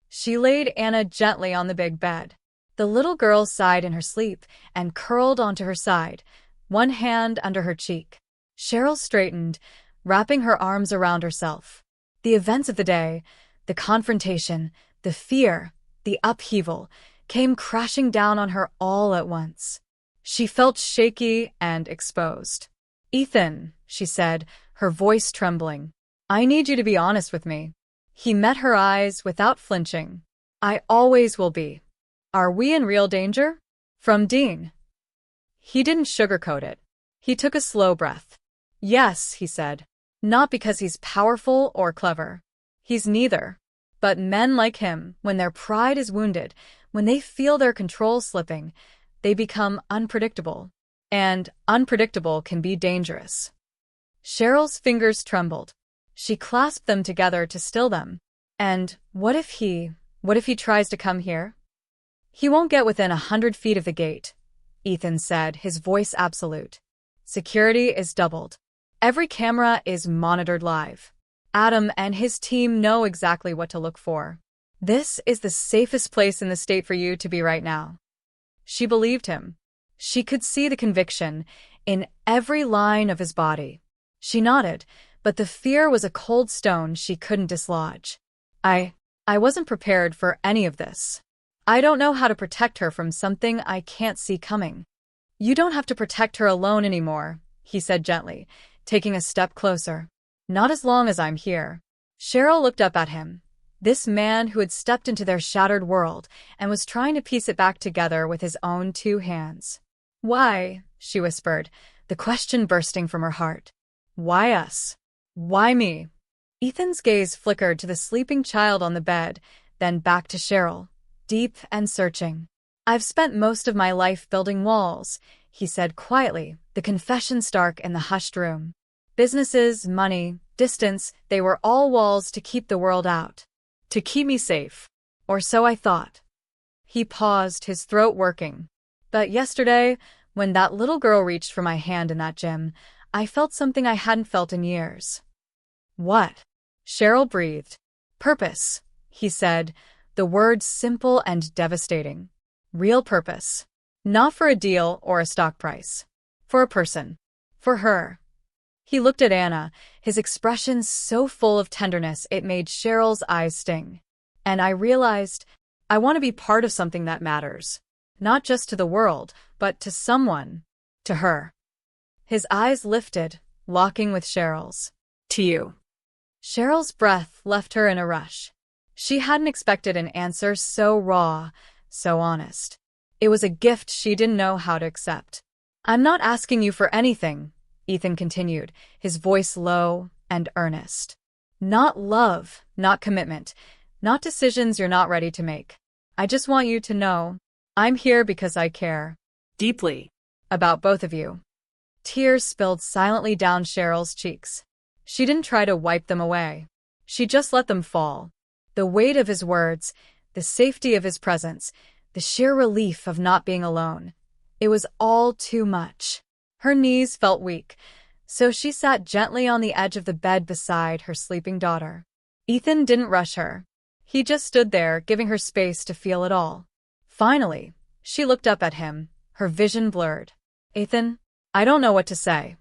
She laid Anna gently on the big bed. The little girl sighed in her sleep and curled onto her side, one hand under her cheek. Cheryl straightened, wrapping her arms around herself. The events of the day, the confrontation, the fear, the upheaval, came crashing down on her all at once. She felt shaky and exposed. "Ethan," she said, her voice trembling, "I need you to be honest with me." He met her eyes without flinching. "I always will be." "Are we in real danger?" From Dean. He didn't sugarcoat it. He took a slow breath. "Yes," he said. "Not because he's powerful or clever. He's neither. But men like him, when their pride is wounded, when they feel their control slipping, they become unpredictable. And unpredictable can be dangerous." Cheryl's fingers trembled. She clasped them together to still them. "And what if he tries to come here?" "He won't get within 100 feet of the gate," Ethan said, his voice absolute. "Security is doubled. Every camera is monitored live. Adam and his team know exactly what to look for. This is the safest place in the state for you to be right now." She believed him. She could see the conviction in every line of his body. She nodded, but the fear was a cold stone she couldn't dislodge. I wasn't prepared for any of this. I don't know how to protect her from something I can't see coming. You don't have to protect her alone anymore, he said gently, taking a step closer. Not as long as I'm here. Cheryl looked up at him, this man who had stepped into their shattered world and was trying to piece it back together with his own 2 hands. Why? She whispered, the question bursting from her heart. Why us? Why me? Ethan's gaze flickered to the sleeping child on the bed, then back to Cheryl, deep and searching. I've spent most of my life building walls, he said quietly, the confession stark in the hushed room. Businesses, money, distance, they were all walls to keep the world out. To keep me safe. Or so I thought. He paused, his throat working. But yesterday, when that little girl reached for my hand in that gym, I felt something I hadn't felt in years. What? Cheryl breathed. Purpose, he said, the words simple and devastating. Real purpose. Not for a deal or a stock price. For a person. For her. He looked at Anna, his expression so full of tenderness it made Cheryl's eyes sting. And I realized, I want to be part of something that matters. Not just to the world, but to someone. To her. His eyes lifted, locking with Cheryl's. To you. Cheryl's breath left her in a rush. She hadn't expected an answer so raw, so honest. It was a gift she didn't know how to accept. I'm not asking you for anything, Ethan continued, his voice low and earnest. Not love, not commitment, not decisions you're not ready to make. I just want you to know, I'm here because I care. Deeply. About both of you. Tears spilled silently down Cheryl's cheeks. She didn't try to wipe them away. She just let them fall. The weight of his words, the safety of his presence, the sheer relief of not being alone. It was all too much. Her knees felt weak, so she sat gently on the edge of the bed beside her sleeping daughter. Ethan didn't rush her. He just stood there, giving her space to feel it all. Finally, she looked up at him, her vision blurred. Ethan, I don't know what to say.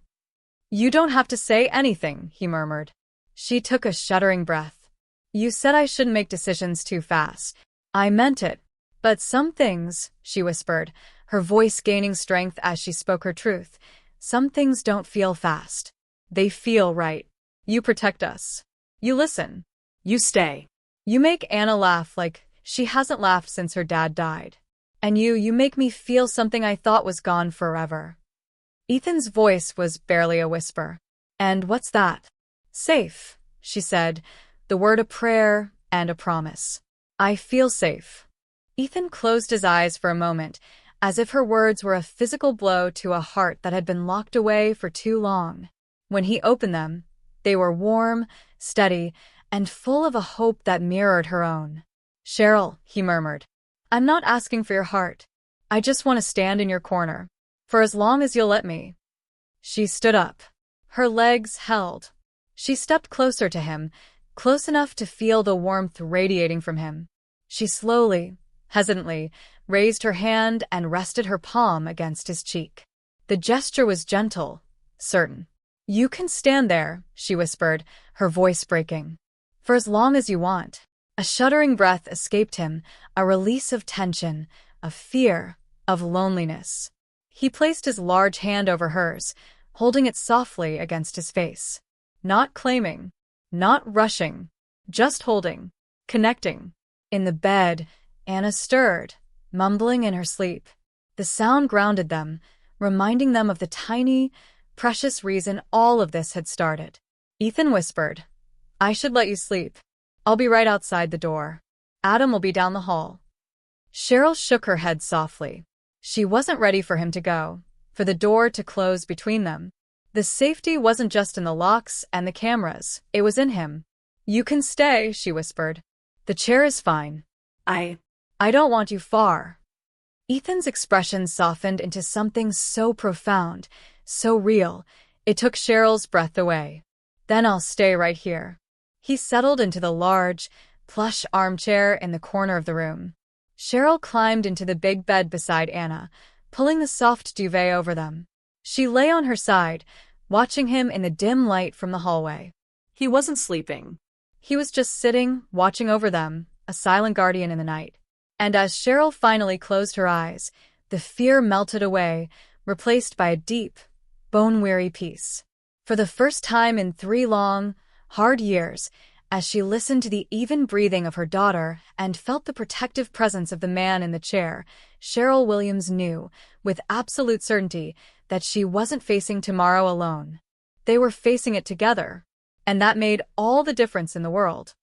You don't have to say anything, he murmured. She took a shuddering breath. You said I shouldn't make decisions too fast. I meant it. But some things, she whispered, her voice gaining strength as she spoke her truth, some things don't feel fast. They feel right. You protect us. You listen. You stay. You make Anna laugh like she hasn't laughed since her dad died. And you make me feel something I thought was gone forever. Ethan's voice was barely a whisper. And what's that? Safe, she said, the word a prayer and a promise. I feel safe. Ethan closed his eyes for a moment, as if her words were a physical blow to a heart that had been locked away for too long. When he opened them, they were warm, steady, and full of a hope that mirrored her own. Cheryl, he murmured, I'm not asking for your heart. I just want to stand in your corner. For as long as you'll let me. She stood up. Her legs held. She stepped closer to him, close enough to feel the warmth radiating from him. She slowly, hesitantly, raised her hand and rested her palm against his cheek. The gesture was gentle, certain. You can stand there, she whispered, her voice breaking. For as long as you want. A shuddering breath escaped him, a release of tension, of fear, of loneliness. He placed his large hand over hers, holding it softly against his face. Not claiming, not rushing, just holding, connecting. In the bed, Anna stirred, mumbling in her sleep. The sound grounded them, reminding them of the tiny, precious reason all of this had started. Ethan whispered, I should let you sleep. I'll be right outside the door. Adam will be down the hall. Cheryl shook her head softly. She wasn't ready for him to go, for the door to close between them. The safety wasn't just in the locks and the cameras, it was in him. You can stay, she whispered. The chair is fine. I don't want you far. Ethan's expression softened into something so profound, so real, it took Cheryl's breath away. Then I'll stay right here. He settled into the large, plush armchair in the corner of the room. Cheryl climbed into the big bed beside Anna, pulling the soft duvet over them. She lay on her side, watching him in the dim light from the hallway. He wasn't sleeping. He was just sitting, watching over them, a silent guardian in the night. And as Cheryl finally closed her eyes, the fear melted away, replaced by a deep, bone-weary peace. For the first time in 3 long, hard years, as she listened to the even breathing of her daughter and felt the protective presence of the man in the chair, Cheryl Williams knew, with absolute certainty, that she wasn't facing tomorrow alone. They were facing it together. And that made all the difference in the world.